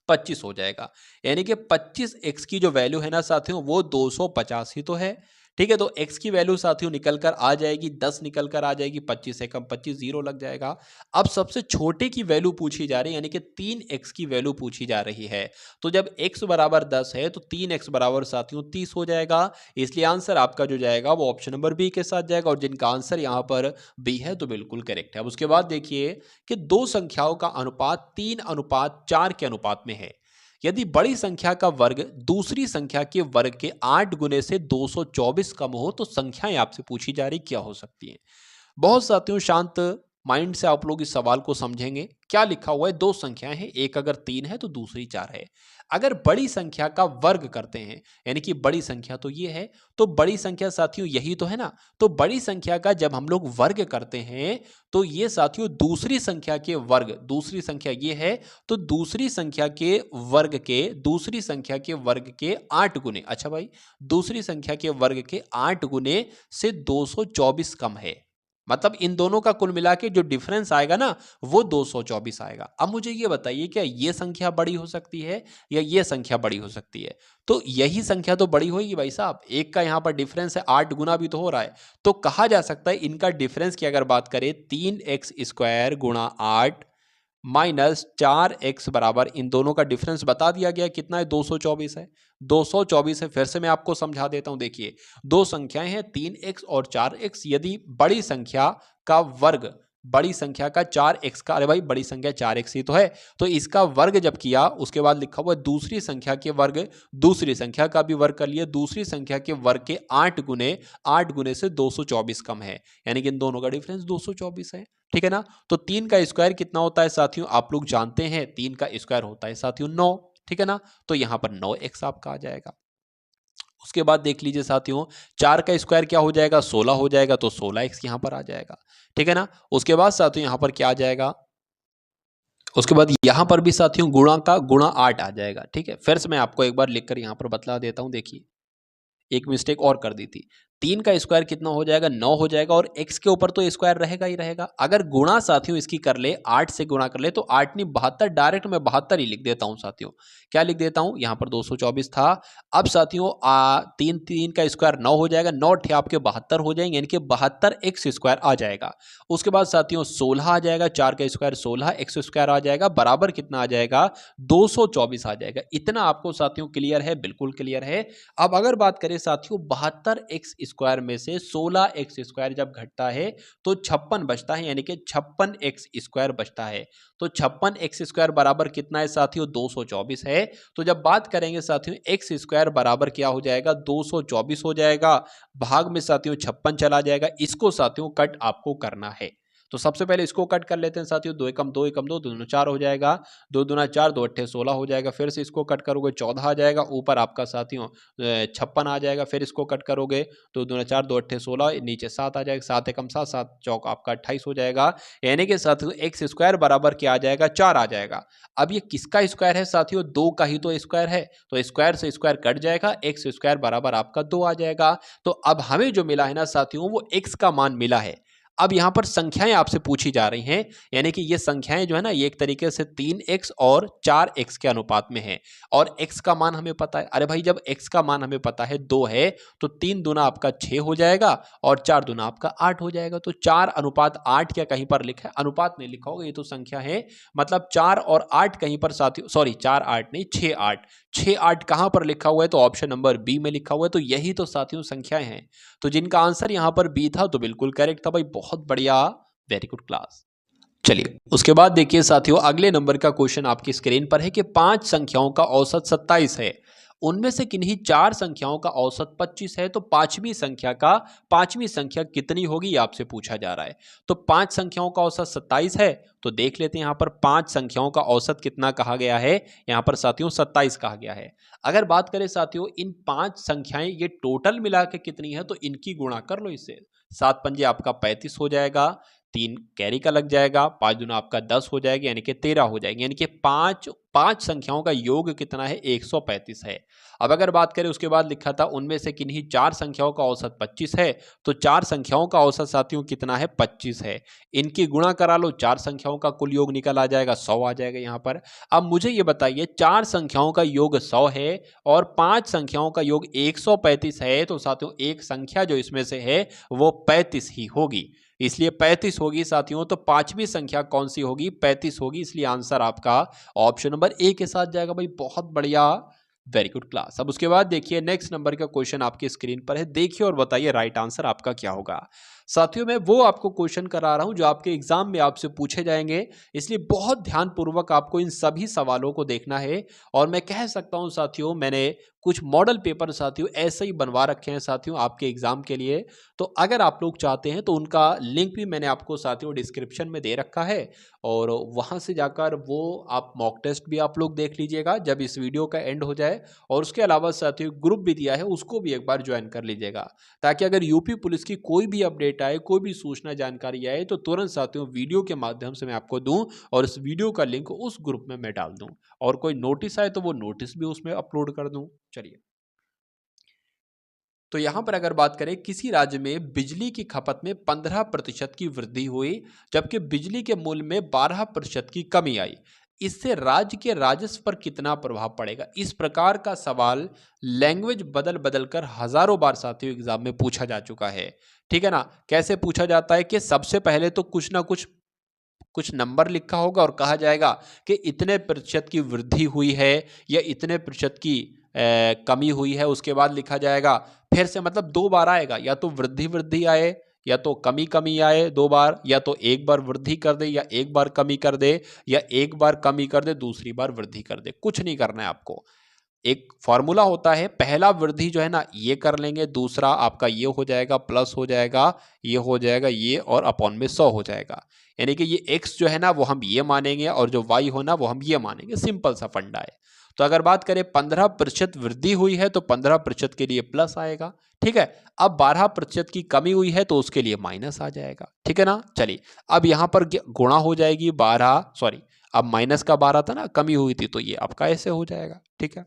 25 हो जाएगा। यानी कि 25 x की जो वैल्यू है ना साथियों वो 250 ही तो है। ठीक है, तो x की वैल्यू साथियों निकल कर आ जाएगी 10, निकल कर आ जाएगी 25 से कम 25, 0 लग जाएगा। अब सबसे छोटे की वैल्यू पूछी जा रही है, यानी कि 3x की वैल्यू पूछी जा रही है। तो जब x बराबर 10 है तो 3x बराबर साथियों 30 हो जाएगा। इसलिए आंसर आपका जो जाएगा वो ऑप्शन नंबर बी के साथ जाएगा, और जिनका आंसर यहाँ पर बी है तो बिल्कुल करेक्ट है। अब उसके बाद देखिए कि दो संख्याओं का अनुपात 3:4 के अनुपात में है। यदि बड़ी संख्या का वर्ग दूसरी संख्या के वर्ग के 8 गुने से 224 कम हो तो संख्याएं आपसे पूछी जा रही क्या हो सकती हैं। बहुत साथियों शांत माइंड से आप लोग इस सवाल को समझेंगे। क्या लिखा हुआ है, दो संख्याएं हैं, एक अगर 3 है तो दूसरी 4 है। अगर बड़ी संख्या का वर्ग करते हैं, यानी कि बड़ी संख्या तो ये है, तो बड़ी संख्या साथियों यही तो है ना। तो बड़ी संख्या का जब हम लोग वर्ग करते हैं तो ये साथियों दूसरी संख्या के वर्ग, दूसरी संख्या ये है तो दूसरी संख्या के वर्ग के, दूसरी संख्या के वर्ग के 8 गुने, अच्छा भाई, दूसरी संख्या के वर्ग के 8 गुने से 224 कम है। मतलब इन दोनों का कुल मिला के जो डिफरेंस आएगा ना वो 224 आएगा। अब मुझे ये बताइए क्या ये संख्या बड़ी हो सकती है या ये संख्या बड़ी हो सकती है। तो यही संख्या तो बड़ी होगी भाई साहब, एक का यहाँ पर डिफरेंस है 8 गुना भी तो हो रहा है। तो कहा जा सकता है इनका डिफरेंस की अगर बात करें 3x² गुणा 8 माइनस 4x बराबर, इन दोनों का डिफरेंस बता दिया गया कितना है, 224 है। 224 है, फिर से मैं आपको समझा देता हूं। देखिए दो संख्याएं हैं 3x और 4x, यदि बड़ी संख्या का वर्ग, बड़ी संख्या का 4x का, अरे भाई बड़ी संख्या 4x ही तो है, तो इसका वर्ग जब किया उसके बाद लिखा हुआ दूसरी संख्या के वर्ग, दूसरी संख्या का भी वर्ग कर लिया, दूसरी संख्या के वर्ग के 8 गुने, 8 गुने से 224 कम है, यानी कि इन दोनों का डिफरेंस 224 है। ठीक है ना। तो 3 का स्क्वायर कितना होता है साथियों, आप लोग जानते हैं 3 का स्क्वायर होता है साथियों 9। ठीक है ना, तो यहां पर 9x आपका आ जाएगा। उसके बाद देख लीजिए साथियों 4 का स्क्वायर क्या हो जाएगा, 16 हो जाएगा, तो 16x यहां पर आ जाएगा। ठीक है ना। उसके बाद साथियों यहां पर क्या आ जाएगा, उसके बाद यहां पर भी साथियों गुणा का गुणा 8 आ जाएगा। ठीक है, फिर से मैं आपको एक बार लिखकर यहां पर बतला देता हूं। देखिए एक मिस्टेक और कर दी थी, 3 का स्क्वायर कितना हो जाएगा, 9 हो जाएगा, और x के ऊपर तो स्क्वायर रहेगा ही रहेगा। अगर गुणा साथियों इसकी कर ले, 8 से गुणा कर ले, तो 8 नहीं 72, डायरेक्ट मैं 72 ही लिख देता हूं साथियों। क्या लिख देता हूं, यहां पर 224 था। अब साथियों 3 का स्क्वायर 9 हो जाएगा, 9 ठे आपके 72 हो जाएंगे, यानी कि 72x स्क्वायर आ जाएगा। उसके बाद साथियों 16 आ जाएगा, 4 का स्क्वायर 16x स्क्वायर आ जाएगा, बराबर कितना आ जाएगा, 224 आ जाएगा। इतना आपको साथियों क्लियर है, बिल्कुल क्लियर है। अब अगर बात करें साथियों 72x स्क्वायर में से 16x स्क्वायर जब घटता है तो 56 बचता है, यानी कि 56x स्क्वायर बचता है। तो 56x स्क्वायर बराबर कितना है साथियों, 224 है। तो जब बात करेंगे साथियों x स्क्वायर बराबर क्या हो जाएगा, 224 हो जाएगा। भाग में साथियों 56 चला जाएगा, इसको साथियों कट आपको करना है। तो सबसे पहले इसको कट कर लेते हैं साथियों, 2 एकम 2 एकम 2, 2 दूना 4 हो जाएगा, 2 दूना 4, 2 अट्ठे 16 हो जाएगा। फिर से इसको कट करोगे 14 आ जाएगा, ऊपर आपका साथियों 56 आ जाएगा। फिर इसको कट करोगे 2 दूना 4, 2 अट्ठे 16, नीचे 7 आ जाएगा, 7 एकम 7, 7 चौक आपका 28 हो जाएगा। यानी कि साथियों एक्स स्क्वायर बराबर क्या आ जाएगा, 4 आ जाएगा। अब ये किसका स्क्वायर है साथियों, 2 का ही तो स्क्वायर है, तो स्क्वायर से स्क्वायर कट जाएगा, एक्स स्क्वायर बराबर आपका 2 आ जाएगा। तो अब हमें जो मिला है ना साथियों वो एक्स का मान मिला है। अब यहां पर संख्याएं आपसे पूछी जा रही हैं, यानी कि ये संख्याएं जो है ना ये एक तरीके से 3x और 4x के अनुपात में है, और x का मान हमें पता है। अरे भाई जब x का मान हमें पता है 2 है, तो 3 दूना आपका 6 हो जाएगा और 4 दूना आपका 8 हो जाएगा। तो 4:8 क्या कहीं पर लिखा है, अनुपात नहीं लिखा होगा, ये तो संख्या है। मतलब 4 और 8 कहीं पर साथियों, सॉरी 4 8 नहीं 6 8, 6 8 कहां पर लिखा हुआ है, तो ऑप्शन नंबर बी में लिखा हुआ है। तो यही तो साथियों संख्याएं हैं। तो जिनका आंसर यहां पर बी था तो बिल्कुल करेक्ट था भाई, बहुत बढ़िया, वेरी गुड क्लास। चलिए उसके बाद देखिए साथियों अगले नंबर का क्वेश्चन आपकी स्क्रीन पर है कि 5 संख्याओं का औसत 27 है, उनमें से किन्हीं 4 संख्याओं का औसत 25 है, तो पांचवी संख्या कितनी होगी ये आपसे पूछा जा रहा है। तो 5 संख्याओं का औसत 27 है, तो देख लेते हैं यहां पर 5 संख्याओं का औसत कितना कहा गया है, यहां पर साथियों 27 कहा गया है। अगर बात करें साथियों इन 5 संख्याएं ये टोटल मिला के कितनी है, तो इनकी गुणा कर लो इससे, 7 पंजे आपका 35 हो जाएगा, 3 कैरी का लग जाएगा, 5 दूना आपका 10 हो जाएगा, यानी कि 13 हो जाएगी, यानी कि 5 5 संख्याओं का योग कितना है 135 है। अब अगर बात करें उसके बाद लिखा था उनमें से किन्हीं 4 संख्याओं का औसत 25 है, तो 4 संख्याओं का औसत साथियों कितना है 25 है। इनकी गुणा करा लो, 4 संख्याओं का कुल योग निकल आ जाएगा 100 आ जाएगा यहाँ पर। अब मुझे ये बताइए 4 संख्याओं का योग 100 है और 5 संख्याओं का योग 135 है, तो साथियों एक संख्या जो इसमें से है वो 35 ही होगी, इसलिए 35 होगी साथियों। तो पांचवी संख्या कौन सी होगी 35 होगी, इसलिए आंसर आपका ऑप्शन नंबर ए के साथ जाएगा भाई। बहुत बढ़िया, वेरी गुड क्लास। अब उसके बाद देखिए नेक्स्ट नंबर का क्वेश्चन आपकी स्क्रीन पर है, देखिए और बताइए राइट आंसर आपका क्या होगा। साथियों मैं वो आपको क्वेश्चन करा रहा हूं जो आपके एग्जाम में आपसे पूछे जाएंगे, इसलिए बहुत ध्यानपूर्वक आपको इन सभी सवालों को देखना है। और मैं कह सकता हूं साथियों मैंने कुछ मॉडल पेपर साथियों ऐसे ही बनवा रखे हैं साथियों आपके एग्जाम के लिए, तो अगर आप लोग चाहते हैं तो उनका लिंक भी मैंने आपको साथियों डिस्क्रिप्शन में दे रखा है, और वहां से जाकर वो आप मॉक टेस्ट भी आप लोग देख लीजिएगा जब इस वीडियो का एंड हो जाए। और उसके अलावा साथियों ग्रुप भी दिया है, उसको भी एक बार ज्वाइन कर लीजिएगा, ताकि अगर यूपी पुलिस की कोई भी अपडेट आए, कोई भी सूचना जानकारी आए, तो तुरंत साथियों वीडियो के माध्यम से मैं आपको दूं और इस वीडियो का लिंक उस ग्रुप में मैं डाल दूं, और कोई नोटिस आए तो वो नोटिस भी उसमें अपलोड कर दूं। चलिए, तो यहां पर अगर बात करें किसी राज्य में बिजली की खपत में 15% की वृद्धि हुई, जबकि बिजली के मूल्य में 12% की कमी आई, इससे राज्य के राजस्व पर कितना प्रभाव पड़ेगा। इस प्रकार का सवाल लैंग्वेज बदल बदल कर हजारों बार साथियों एग्जाम में पूछा जा चुका है। ठीक है ना। कैसे पूछा जाता है कि सबसे पहले तो कुछ ना कुछ नंबर लिखा होगा और कहा जाएगा कि इतने प्रतिशत की वृद्धि हुई है या इतने प्रतिशत की कमी हुई है। उसके बाद लिखा जाएगा, फिर से मतलब 2 बार आएगा, या तो वृद्धि वृद्धि आए या तो कमी कमी आए 2 बार, या तो एक बार वृद्धि कर दे या एक बार कमी कर दे, या एक बार कमी कर दे दूसरी बार वृद्धि कर दे। कुछ नहीं करना है आपको। एक फॉर्मूला होता है, पहला वृद्धि जो है ना ये कर लेंगे, दूसरा आपका ये हो जाएगा प्लस हो जाएगा, ये हो जाएगा ये, और अपॉन में 100 हो जाएगा। यानी कि ये x जो है ना वो हम ये मानेंगे और जो y हो ना वो हम ये मानेंगे। सिंपल सा फंडा है। तो अगर बात करें 15% वृद्धि हुई है तो 15% के लिए प्लस आएगा। ठीक है। अब 12% की कमी हुई है तो उसके लिए माइनस आ जाएगा। ठीक है ना। चलिए, अब यहां पर गुणा हो जाएगी 12, सॉरी अब माइनस का 12 था ना, कमी हुई थी, तो ये आपका ऐसे हो जाएगा। ठीक है।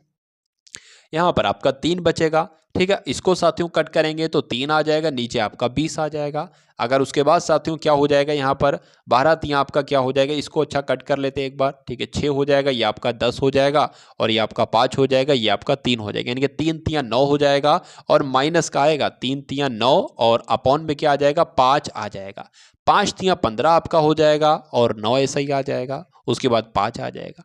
यहां पर आपका 3 बचेगा। ठीक है। इसको साथियों कट करेंगे तो 3 आ जाएगा, नीचे आपका 20 आ जाएगा। अगर उसके बाद साथियों क्या हो जाएगा, यहाँ पर 12 3 आपका क्या हो जाएगा, इसको अच्छा कट कर लेते हैं एक बार। ठीक है। 6 हो जाएगा, ये आपका 10 हो जाएगा, और ये आपका 5 हो जाएगा, ये आपका 3 हो जाएगा। यानी कि 3 3 9 हो जाएगा, और माइनस का आएगा 3 3 9, और अपॉन में क्या आ जाएगा 5 आ जाएगा। 5 3 15 आपका हो जाएगा, और 9 ऐसा ही आ जाएगा। उसके बाद 5 आ जाएगा।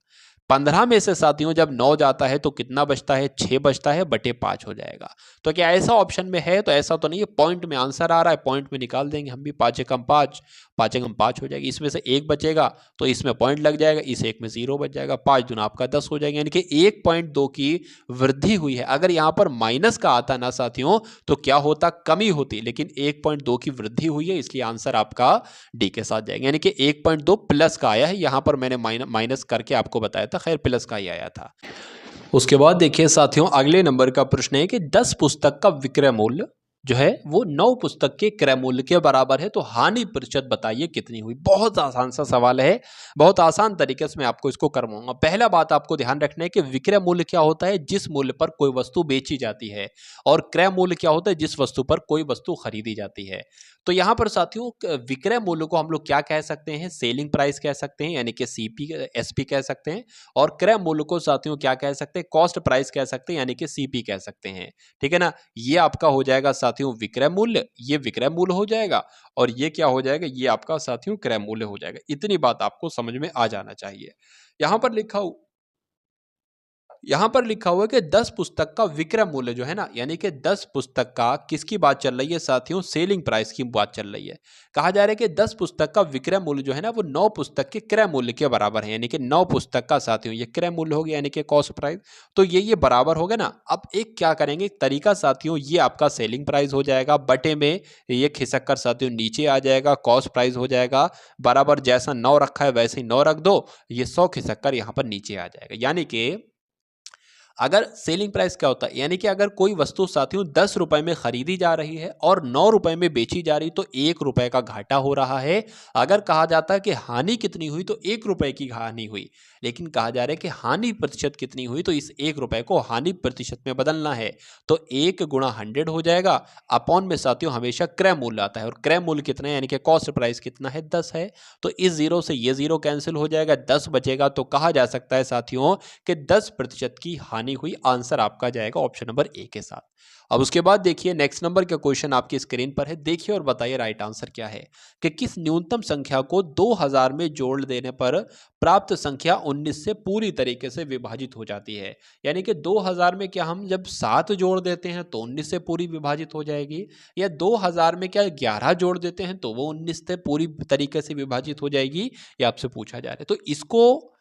15 में से साथियों जब 9 जाता है तो कितना बचता है, 6 बचता है, बटे 5 हो जाएगा। तो क्या ऐसा ऑप्शन में है, तो ऐसा तो नहीं है, पॉइंट में आंसर आ रहा है, पॉइंट में निकाल देंगे हम भी। 5 एकम 5, 5 एकम 5 हो जाएगी। इसमें से 1 बचेगा तो इसमें पॉइंट लग जाएगा, इस एक में 0 बच जाएगा। 5 दूना आपका 10 हो जाएगा, यानी कि 1.2 की वृद्धि हुई है। अगर यहाँ पर माइनस का आता ना साथियों तो क्या होता, कमी होती, लेकिन 1.2 की वृद्धि हुई है, इसलिए आंसर आपका डी के साथ जाएगा। यानी कि 1.2 प्लस का आया है, यहाँ पर मैंने माइनस करके आपको बताया था, खैर प्लस का ही आया था। उसके बाद देखिए साथियों अगले नंबर का प्रश्न है कि 10 पुस्तक का विक्रय मूल्य जो है वो 9 पुस्तक के क्रय मूल्य के बराबर है, तो हानि प्रतिशत बताइए कितनी हुई। बहुत आसान सा सवाल है, बहुत आसान तरीके से मैं आपको इसको करवाऊंगा। पहला बात आपको ध्यान रखना है कि विक्रय मूल्य क्या होता है, जिस मूल्य पर कोई वस्तु बेची जाती है, और क्रय मूल्य क्या होता है, जिस वस्तु पर कोई वस्तु खरीदी जाती है। तो यहां पर साथियों विक्रय मूल्य को हम लोग क्या कह सकते हैं, सेलिंग प्राइस कह सकते हैं, यानी कि सीपी एसपी कह सकते हैं। और क्रय मूल्य को साथियों क्या कह सकते हैं, कॉस्ट प्राइस कह सकते हैं, यानी कि सीपी कह सकते हैं। ठीक है ना। ये आपका हो जाएगा साथियों विक्रय मूल्य, ये विक्रय मूल्य हो जाएगा, और ये क्या हो जाएगा, ये आपका साथियों क्रय मूल्य हो जाएगा। इतनी बात आपको समझ में आ जाना चाहिए। यहां पर लिखा हुआ है कि 10 पुस्तक का विक्रय मूल्य जो है ना, यानी कि 10 पुस्तक का किसकी बात चल रही है साथियों, सेलिंग प्राइस की बात चल रही है। कहा जा रहा है कि 10 पुस्तक का विक्रय मूल्य जो है ना वो 9 पुस्तक के क्रय मूल्य के बराबर है, यानी कि 9 पुस्तक का साथियों ये क्रय मूल्य हो गया, यानी कि कॉस्ट प्राइस। तो ये बराबर हो गया ना। अब एक क्या करेंगे, एक तरीका साथियों, ये आपका सेलिंग प्राइस हो जाएगा, बटे में ये खिसक कर साथियों नीचे आ जाएगा, कॉस्ट प्राइस हो जाएगा। बराबर जैसा 9 रखा है वैसे ही 9 रख दो, ये 100 खिसक कर यहाँ पर नीचे आ जाएगा। यानी कि अगर सेलिंग प्राइस क्या होता है, यानी कि अगर कोई वस्तु साथियों 10 रुपए में खरीदी जा रही है और 9 रुपए में बेची जा रही, तो 1 रुपए का घाटा हो रहा है। अगर कहा जाता है कि हानि कितनी हुई, तो 1 रुपए की हानि हुई। लेकिन कहा जा रहा है कि हानि प्रतिशत कितनी हुई, तो इस 1 रुपए को हानि प्रतिशत में बदलना है। तो 1 गुणा 100 हो जाएगा, अपॉन में साथियों हमेशा क्रय मूल्य आता है, और क्रय मूल्य कितना है, यानी कि कॉस्ट प्राइस कितना है, 10 है। तो इस जीरो से ये जीरो कैंसिल हो जाएगा, 10 बचेगा। तो कहा जा सकता है साथियों कि 10% की हानि हुई। आंसर आपका जाएगा ऑप्शन नंबर ए के साथ। अब उसके बाद देखिए नेक्स्ट नंबर का क्वेश्चन आपकी स्क्रीन पर है, देखिए और बताइए राइट आंसर क्या है। कि किस न्यूनतम संख्या को 2000 में जोड़ देने पर प्राप्त संख्या 19 से पूरी तरीके से विभाजित हो जाती है। यानी कि 2000 में क्या हम जब 7 जोड़ देते हैं तो 19 से पूरी विभाजित हो जाएगी, या 2000 में क्या 11 जोड़ देते हैं तो वो 19 से पूरी तरीके से विभाजित हो जाएगी, ये आपसे पूछा जा रहा है। तो इसको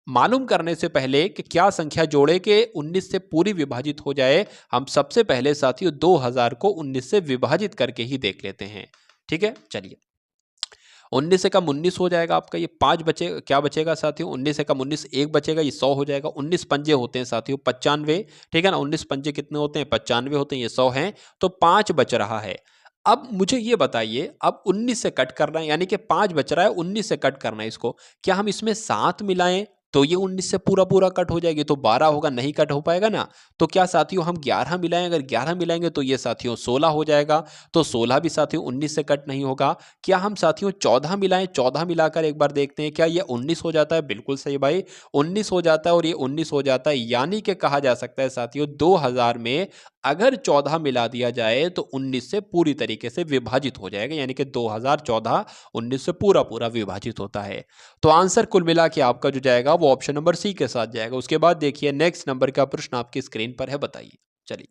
मालूम करने से पहले कि क्या संख्या जोड़े के 19 से पूरी विभाजित हो जाए, हम सबसे पहले साथियों 2000 को 19 से विभाजित करके ही देख लेते हैं। ठीक है, चलिए 19 से कम 19 हो जाएगा आपका, ये 5 बचे, क्या बचेगा साथियों, 19 से कम 19 1 बचेगा, ये 100 हो जाएगा। 19 पंजे होते हैं साथियों 95, ठीक है ना, 19 पंजे कितने होते हैं, 95 होते हैं, ये 100 हैं, तो 5 बच रहा है। अब मुझे ये बताइए, अब 19 से कट करना है, यानी कि 5 बच रहा है, 19 से कट करना है इसको, क्या हम इसमें 7 मिलाएं तो ये 19 से पूरा पूरा कट हो जाएगी, तो 12 होगा, नहीं कट हो पाएगा ना। तो क्या साथियों हम 11 मिलाएं, अगर 11 मिलाएंगे तो ये साथियों 16 हो जाएगा, तो 16 भी साथियों 19 से कट नहीं होगा। क्या हम साथियों 14 मिलाएं, 14 मिलाकर एक बार देखते हैं क्या ये 19 हो जाता है, बिल्कुल सही भाई 19 हो जाता है, और ये 19 हो जाता है। यानी कि कहा जा सकता है साथियों 2000 में अगर 14 मिला दिया जाए तो 19 से पूरी तरीके से विभाजित हो जाएगा, यानी कि 2014 19 से पूरा पूरा विभाजित होता है। तो आंसर कुल मिला के आपका जो जाएगा वो ऑप्शन नंबर सी के साथ जाएगा। उसके बाद देखिए नेक्स्ट नंबर का प्रश्न आपकी स्क्रीन पर है, बताइए। चलिए,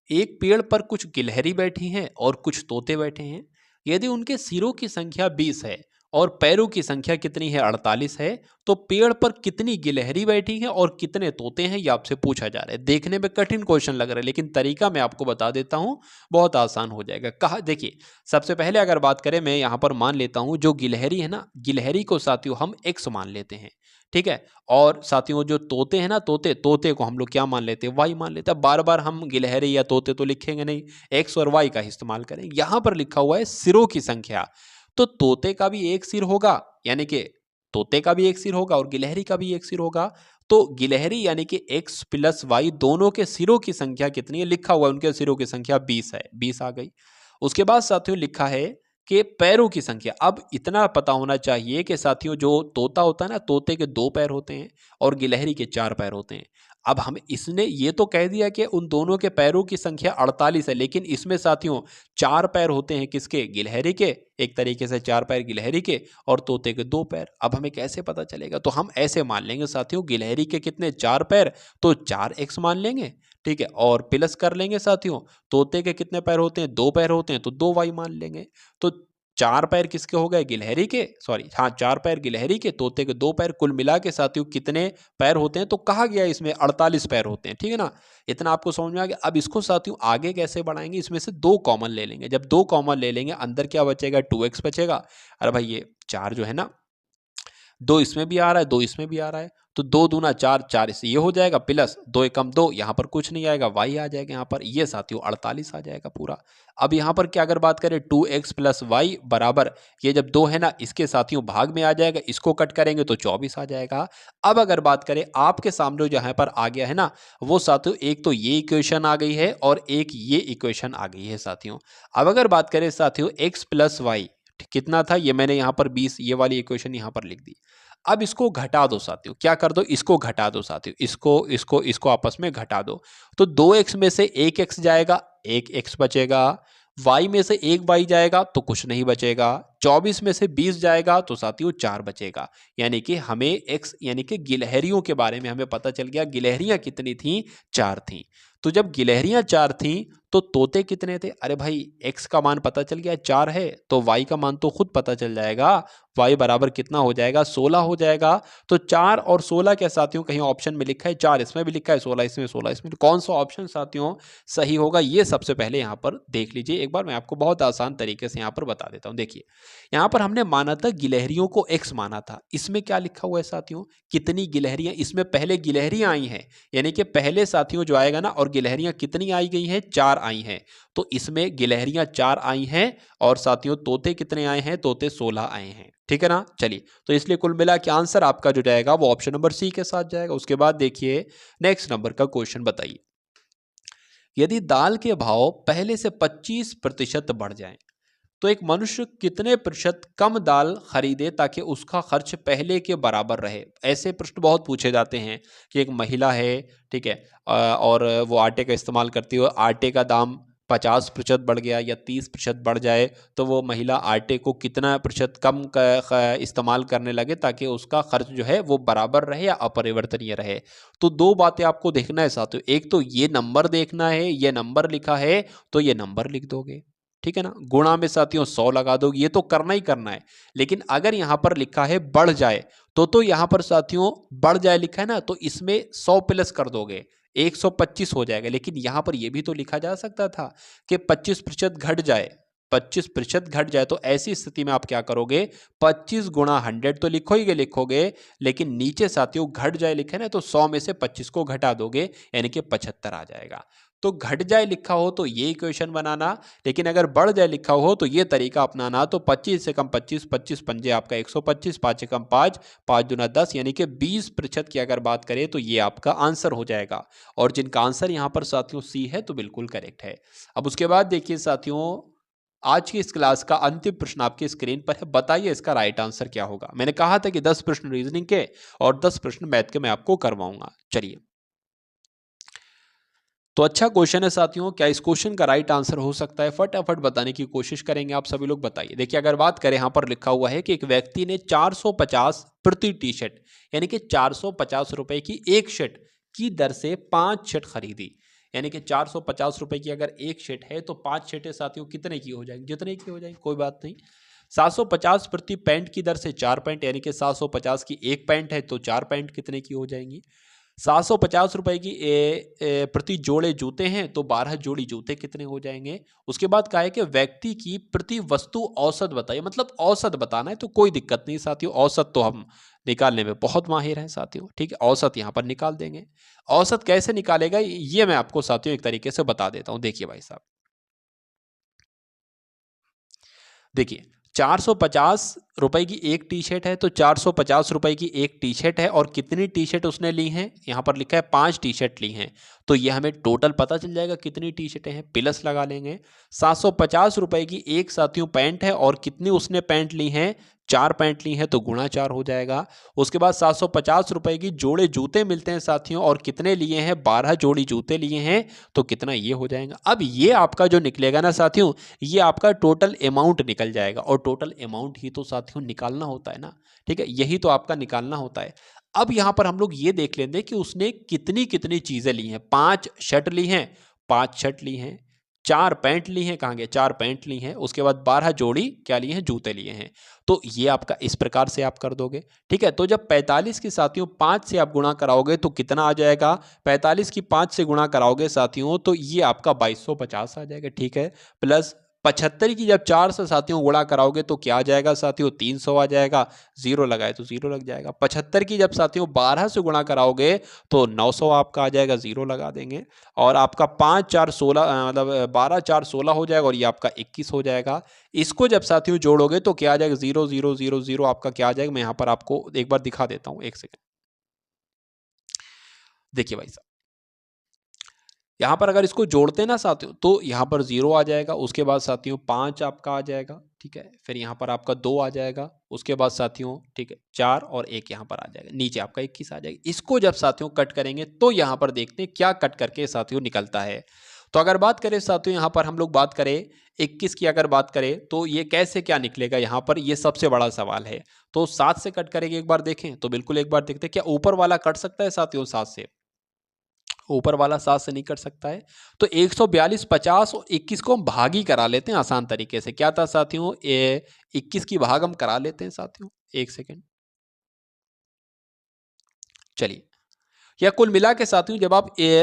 एक पेड़ पर कुछ गिलहरी बैठी हैं और कुछ तोते बैठे हैं। यदि उनके सिरों की संख्या 20 है और पैरों की संख्या कितनी है, 48 है, तो पेड़ पर कितनी गिलहरी बैठी है और कितने तोते हैं, ये आपसे पूछा जा रहा है। देखने में कठिन क्वेश्चन लग रहा है, लेकिन तरीका मैं आपको बता देता हूं, बहुत आसान हो जाएगा। कहा देखिए, सबसे पहले अगर बात करें, मैं यहां पर मान लेता हूं जो गिलहरी है ना, गिलहरी को साथियों हम एक्स मान लेते हैं, ठीक है। और साथियों जो तोते हैं ना, तोते तोते को हम लोग क्या मान लेते हैं, वाई मान लेते हैं। बार बार हम गिलहरी या तोते तो लिखेंगे नहीं, एक्स और वाई का इस्तेमाल करेंगे। यहां पर लिखा हुआ है सिरों की संख्या, तो तोते का भी एक सिर होगा, यानी कि तोते का भी एक सिर होगा और गिलहरी का भी एक सिर होगा। तो गिलहरी यानी कि एक्स प्लस वाई दोनों के सिरों की संख्या कितनी है, लिखा हुआ है उनके सिरों की संख्या 20 है, 20 आ गई। उसके बाद साथियों लिखा है कि पैरों की संख्या। अब इतना पता होना चाहिए कि साथियों जो तोता होता है ना, तोते के 2 पैर होते हैं और गिलहरी के 4 पैर होते हैं। अब हम इसने ये तो कह दिया कि उन दोनों के पैरों की संख्या 48 है, लेकिन इसमें साथियों 4 पैर होते हैं किसके, गिलहरी के, एक तरीके से 4 पैर गिलहरी के और तोते के 2 पैर। अब हमें कैसे पता चलेगा, तो हम ऐसे मान लेंगे साथियों, गिलहरी के कितने 4 पैर, तो 4x मान लेंगे, ठीक है, और प्लस कर लेंगे साथियों, तोते के कितने पैर होते हैं, 2 पैर होते हैं, तो 2y मान लेंगे। तो 4 पैर किसके हो गए, गिलहरी के, सॉरी हाँ 4 पैर गिलहरी के, तोते के 2 पैर, कुल मिला के साथियों कितने पैर होते हैं, तो कहा गया इसमें 48 पैर होते हैं, ठीक है ना। इतना आपको समझ में आ गया। अब इसको साथियों आगे कैसे बढ़ाएंगे, इसमें से 2 कॉमन ले लेंगे। जब 2 कॉमन ले लेंगे, अंदर क्या बचेगा, 2x बचेगा। अरे भाई ये 4 जो है ना, 2 इसमें भी आ रहा है, 2 इसमें भी आ रहा है, तो 2 दूना 4, 4 इससे ये हो जाएगा, प्लस 2 एकम 2, यहाँ पर कुछ नहीं आएगा, y आ जाएगा यहाँ पर, ये साथियों 48 आ जाएगा पूरा। अब यहाँ पर क्या अगर बात करें 2x प्लस वाई बराबर, ये जब 2 है ना, इसके साथियों भाग में आ जाएगा, इसको कट करेंगे तो 24 आ जाएगा। अब अगर बात करें आपके सामने जो यहाँ पर आ गया है ना, वो साथियों एक तो ये इक्वेशन आ गई है और एक ये इक्वेशन आ गई है साथियों। अब अगर बात करें साथियों x प्लस वाई कितना था, ये मैंने यहाँ पर 20, ये वाली इक्वेशन यहाँ पर लिख दी। अब इसको घटा दो साथियों, क्या कर दो, इसको घटा दो साथियों, इसको आपस में घटा दो। तो 2x में से 1x जाएगा, 1x बचेगा। y में से 1y जाएगा तो कुछ नहीं बचेगा। 24 में से 20 जाएगा तो साथियों 4 बचेगा। यानी कि हमें x यानी कि गिलहरियों के बारे में हमें पता चल गया, गिलहरियां कितनी थी, 4 थी। तो जब गिलहरियां 4 थी तो तोते कितने थे? अरे भाई x का मान पता चल गया 4 है, तो y का मान तो खुद पता चल जाएगा, y बराबर कितना हो जाएगा? 16 हो जाएगा। तो 4 और 16 क्या साथियों, कहीं ऑप्शन में लिखा है 4 इसमें भी लिखा है 16 इसमें 16 इसमें, तो कौन सा ऑप्शन साथियों सही होगा ये सबसे पहले यहाँ पर देख लीजिए एक बार। मैं आपको बहुत आसान तरीके से यहाँ पर बता देता हूँ। देखिए यहाँ पर हमने माना था गिलहरियों को x माना था, इसमें क्या लिखा हुआ है साथियों, कितनी गिलहरियां, इसमें पहले गिलहरियां आई हैं, यानी कि पहले साथियों जो आएगा ना, और गिलहरियां कितनी आई गई हैं? 4 आई हैं, तो इसमें गिलहरियां 4 आई हैं, और साथियों तोते कितने आए हैं? तोते 16 आए हैं, ठीक है ना। चलिए, तो इसलिए कुल मिला के आंसर आपका जो जाएगा वो ऑप्शन नंबर सी के साथ जाएगा। उसके बाद देखिए नेक्स्ट नंबर का क्वेश्चन बताइए, यदि दाल के भाव पहले से 25% बढ़ जाएं तो एक मनुष्य कितने प्रतिशत कम दाल खरीदे ताकि उसका खर्च पहले के बराबर रहे? ऐसे प्रश्न बहुत पूछे जाते हैं कि एक महिला है, ठीक है, और वो आटे का इस्तेमाल करती है, आटे का दाम 50% बढ़ गया या 30% बढ़ जाए तो वो महिला आटे को कितना प्रतिशत कम इस्तेमाल करने लगे ताकि उसका खर्च जो है वो बराबर रहे या अपरिवर्तनीय रहे? तो दो बातें आपको देखना है साथियों, एक तो ये नंबर देखना है, ये नंबर लिखा है तो ये नंबर लिख दोगे, ठीक है ना, गुणा में साथियों 100 लगा दोगे, ये तो करना ही करना है। लेकिन अगर यहां पर लिखा है बढ़ जाए तो यहां पर साथियों बढ़ जाए लिखा है ना, तो इसमें 100 प्लस कर दोगे 125 हो जाएगा। लेकिन यहां पर यह भी तो लिखा जा सकता था कि 25% घट जाए, 25% घट जाए, तो ऐसी स्थिति में आप क्या करोगे, 25 गुणा 100 तो लिखोगे, लेकिन नीचे साथियों घट जाए लिखा है ना, तो 100 में से 25 को घटा दोगे, यानी कि 75 आ जाएगा। तो घट जाए लिखा हो तो ये इक्वेशन बनाना, लेकिन अगर बढ़ जाए लिखा हो तो ये तरीका अपनाना। तो 25 से कम 25, 25 पंजे आपका 125, 5 से कम 5, 5 दूना 10, यानी कि 20% की अगर बात करें तो ये आपका आंसर हो जाएगा। और जिनका आंसर यहाँ पर साथियों सी है तो बिल्कुल करेक्ट है। अब उसके बाद देखिए साथियों, आज की इस क्लास का अंतिम प्रश्न आपकी स्क्रीन पर है, बताइए इसका राइट आंसर क्या होगा। मैंने कहा था कि 10 प्रश्न रीजनिंग के और 10 प्रश्न मैथ के मैं आपको करवाऊंगा। चलिए, तो अच्छा क्वेश्चन है साथियों, क्या इस क्वेश्चन का राइट आंसर हो सकता है? फटाफट बताने की कोशिश करेंगे आप सभी लोग, बताइए। देखिए अगर बात करें, यहां पर लिखा हुआ है कि एक व्यक्ति ने 450 प्रति टी शर्ट, यानी कि 450 रुपए की एक शर्ट की दर से 5 शर्ट खरीदी। यानी कि 450 रुपए की अगर एक शर्ट है तो 5 शर्टें साथियों कितने की हो जाएंगी? जितने की हो जाएंगी, कोई बात नहीं। 750 प्रति पैंट की दर से 4 पैंट, यानी कि 750 की एक पैंट है तो 4 पैंट कितने की हो जाएंगी? 750 रुपए की प्रति जोड़े जूते हैं तो 12 जोड़ी जूते कितने हो जाएंगे? उसके बाद कहा है कि व्यक्ति की प्रति वस्तु औसत बताइए, मतलब औसत बताना है, तो कोई दिक्कत नहीं साथियों, औसत तो हम निकालने में बहुत माहिर हैं साथियों, ठीक है, औसत यहां पर निकाल देंगे। औसत कैसे निकालेगा ये मैं आपको साथियों एक तरीके से बता देता हूं। देखिए भाई साहब, देखिए 450 रुपए की एक टी शर्ट है तो 450 रुपए की एक टी शर्ट है, और कितनी टी शर्ट उसने ली हैं? यहां पर लिखा है 5 टी शर्ट ली हैं, तो ये हमें टोटल पता चल जाएगा कितनी टी शर्टें हैं, प्लस लगा लेंगे। 750 रुपए की एक साथियों पैंट है, और कितनी उसने पैंट ली हैं? 4 पैंट ली हैं, तो गुणा 4 हो जाएगा। उसके बाद 750 रुपए की जोड़े जूते मिलते हैं साथियों, और कितने लिए हैं? 12 जोड़ी जूते लिए हैं, तो कितना ये हो जाएगा। अब ये आपका जो निकलेगा ना साथियों, ये आपका टोटल अमाउंट निकल जाएगा, और टोटल अमाउंट ही तो साथियों निकालना होता है ना, ठीक है, यही तो आपका निकालना होता है। अब यहां पर हम लोग ये देख लेंगे कि उसने कितनी कितनी चीजें ली हैं। 5 शर्ट ली हैं, 5 शर्ट ली हैं, 4 पैंट ली हैं, कहाँ गए, 4 पैंट ली हैं, उसके बाद 12 जोड़ी क्या लिए हैं? जूते लिए हैं। तो ये आपका इस प्रकार से आप कर दोगे, ठीक है। तो जब 45 की साथियों 5 से आप गुणा कराओगे तो कितना आ जाएगा? 45 की 5 से गुणा कराओगे साथियों तो ये आपका 2250 आ जाएगा, ठीक है। प्लस 75 की जब 4 से साथियों गुणा कराओगे तो क्या आ जाएगा साथियों? 300 आ जाएगा, जीरो लगाए तो जीरो लग जाएगा। 75 की जब साथियों 12 से गुणा कराओगे तो 900 आपका आ जाएगा, जीरो लगा देंगे। और आपका 5 4 16 मतलब 12 4 16 हो जाएगा, और ये आपका 21 हो जाएगा। इसको जब साथियों जोड़ोगे तो क्या आ जाएगा? 0 0 0 0 आपका क्या आ जाएगा? मैं यहाँ पर आपको एक बार दिखा देता हूँ, एक सेकेंड। देखिए भाई साहब, यहाँ पर अगर इसको जोड़ते हैं ना साथियों तो यहाँ पर 0 आ जाएगा, उसके बाद साथियों 5 आपका आ जाएगा, ठीक है, फिर यहाँ पर आपका 2 आ जाएगा, उसके बाद साथियों ठीक है 4 और 1 यहाँ पर आ जाएगा, नीचे आपका 21 आ जाएगा। इसको जब साथियों कट करेंगे तो यहाँ पर देखते हैं क्या कट करके साथियों निकलता है। तो अगर बात करें साथियों, यहाँ पर हम लोग बात करें 21 की, अगर बात करें तो ये कैसे क्या निकलेगा, यहाँ पर ये सबसे बड़ा सवाल है। तो 7 से कट करेंगे, एक बार देखें तो बिल्कुल एक बार देखते हैं क्या ऊपर वाला कट सकता है साथियों 7 से? ऊपर वाला 7 से नहीं कट सकता है। तो 142, 50 और 21 को हम भाग ही करा लेते हैं आसान तरीके से। क्या था साथियों, 21 की भाग हम करा लेते हैं साथियों। एक सेकेंड, चलिए। या कुल मिला के साथियों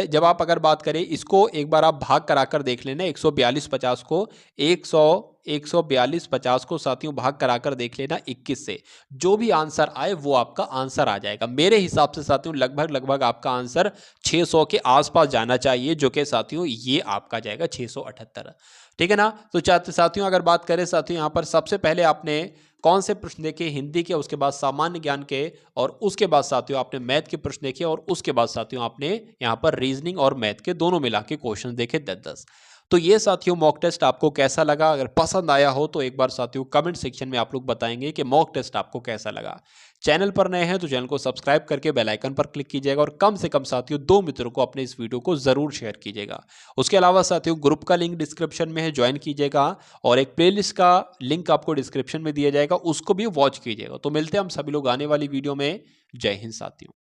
जब आप अगर बात करें इसको, एक बार आप भाग कराकर देख लेना 142 50 को, 142 50 को साथियों भाग कराकर देख लेना 21 से। जो भी आंसर आए वो आपका आंसर आ जाएगा। मेरे हिसाब से साथियों लगभग लगभग आपका आंसर 600 के आसपास जाना चाहिए, जो कि साथियों ये आपका जाएगा 678। ठीक है ना। तो चाहते साथियों अगर बात करें साथियों यहाँ पर सबसे पहले आपने कौन से प्रश्न देखे, हिंदी के, उसके बाद सामान्य ज्ञान के, और उसके बाद साथियों आपने मैथ के प्रश्न देखे, और उसके बाद साथियों आपने यहाँ पर रीजनिंग और मैथ के दोनों मिला के क्वेश्चन देखे 10-10। तो ये साथियों मॉक टेस्ट आपको कैसा लगा, अगर पसंद आया हो तो एक बार साथियों कमेंट सेक्शन में आप लोग बताएंगे कि मॉक टेस्ट आपको कैसा लगा। चैनल पर नए हैं तो चैनल को सब्सक्राइब करके बेल आइकन पर क्लिक कीजिएगा, और कम से कम साथियों 2 मित्रों को अपने इस वीडियो को जरूर शेयर कीजिएगा। उसके अलावा साथियों ग्रुप का लिंक डिस्क्रिप्शन में है, ज्वाइन कीजिएगा, और एक प्लेलिस्ट का लिंक आपको डिस्क्रिप्शन में दिया जाएगा, उसको भी वॉच कीजिएगा। तो मिलते हैं हम सभी लोग आने वाली वीडियो में। जय हिंद साथियों।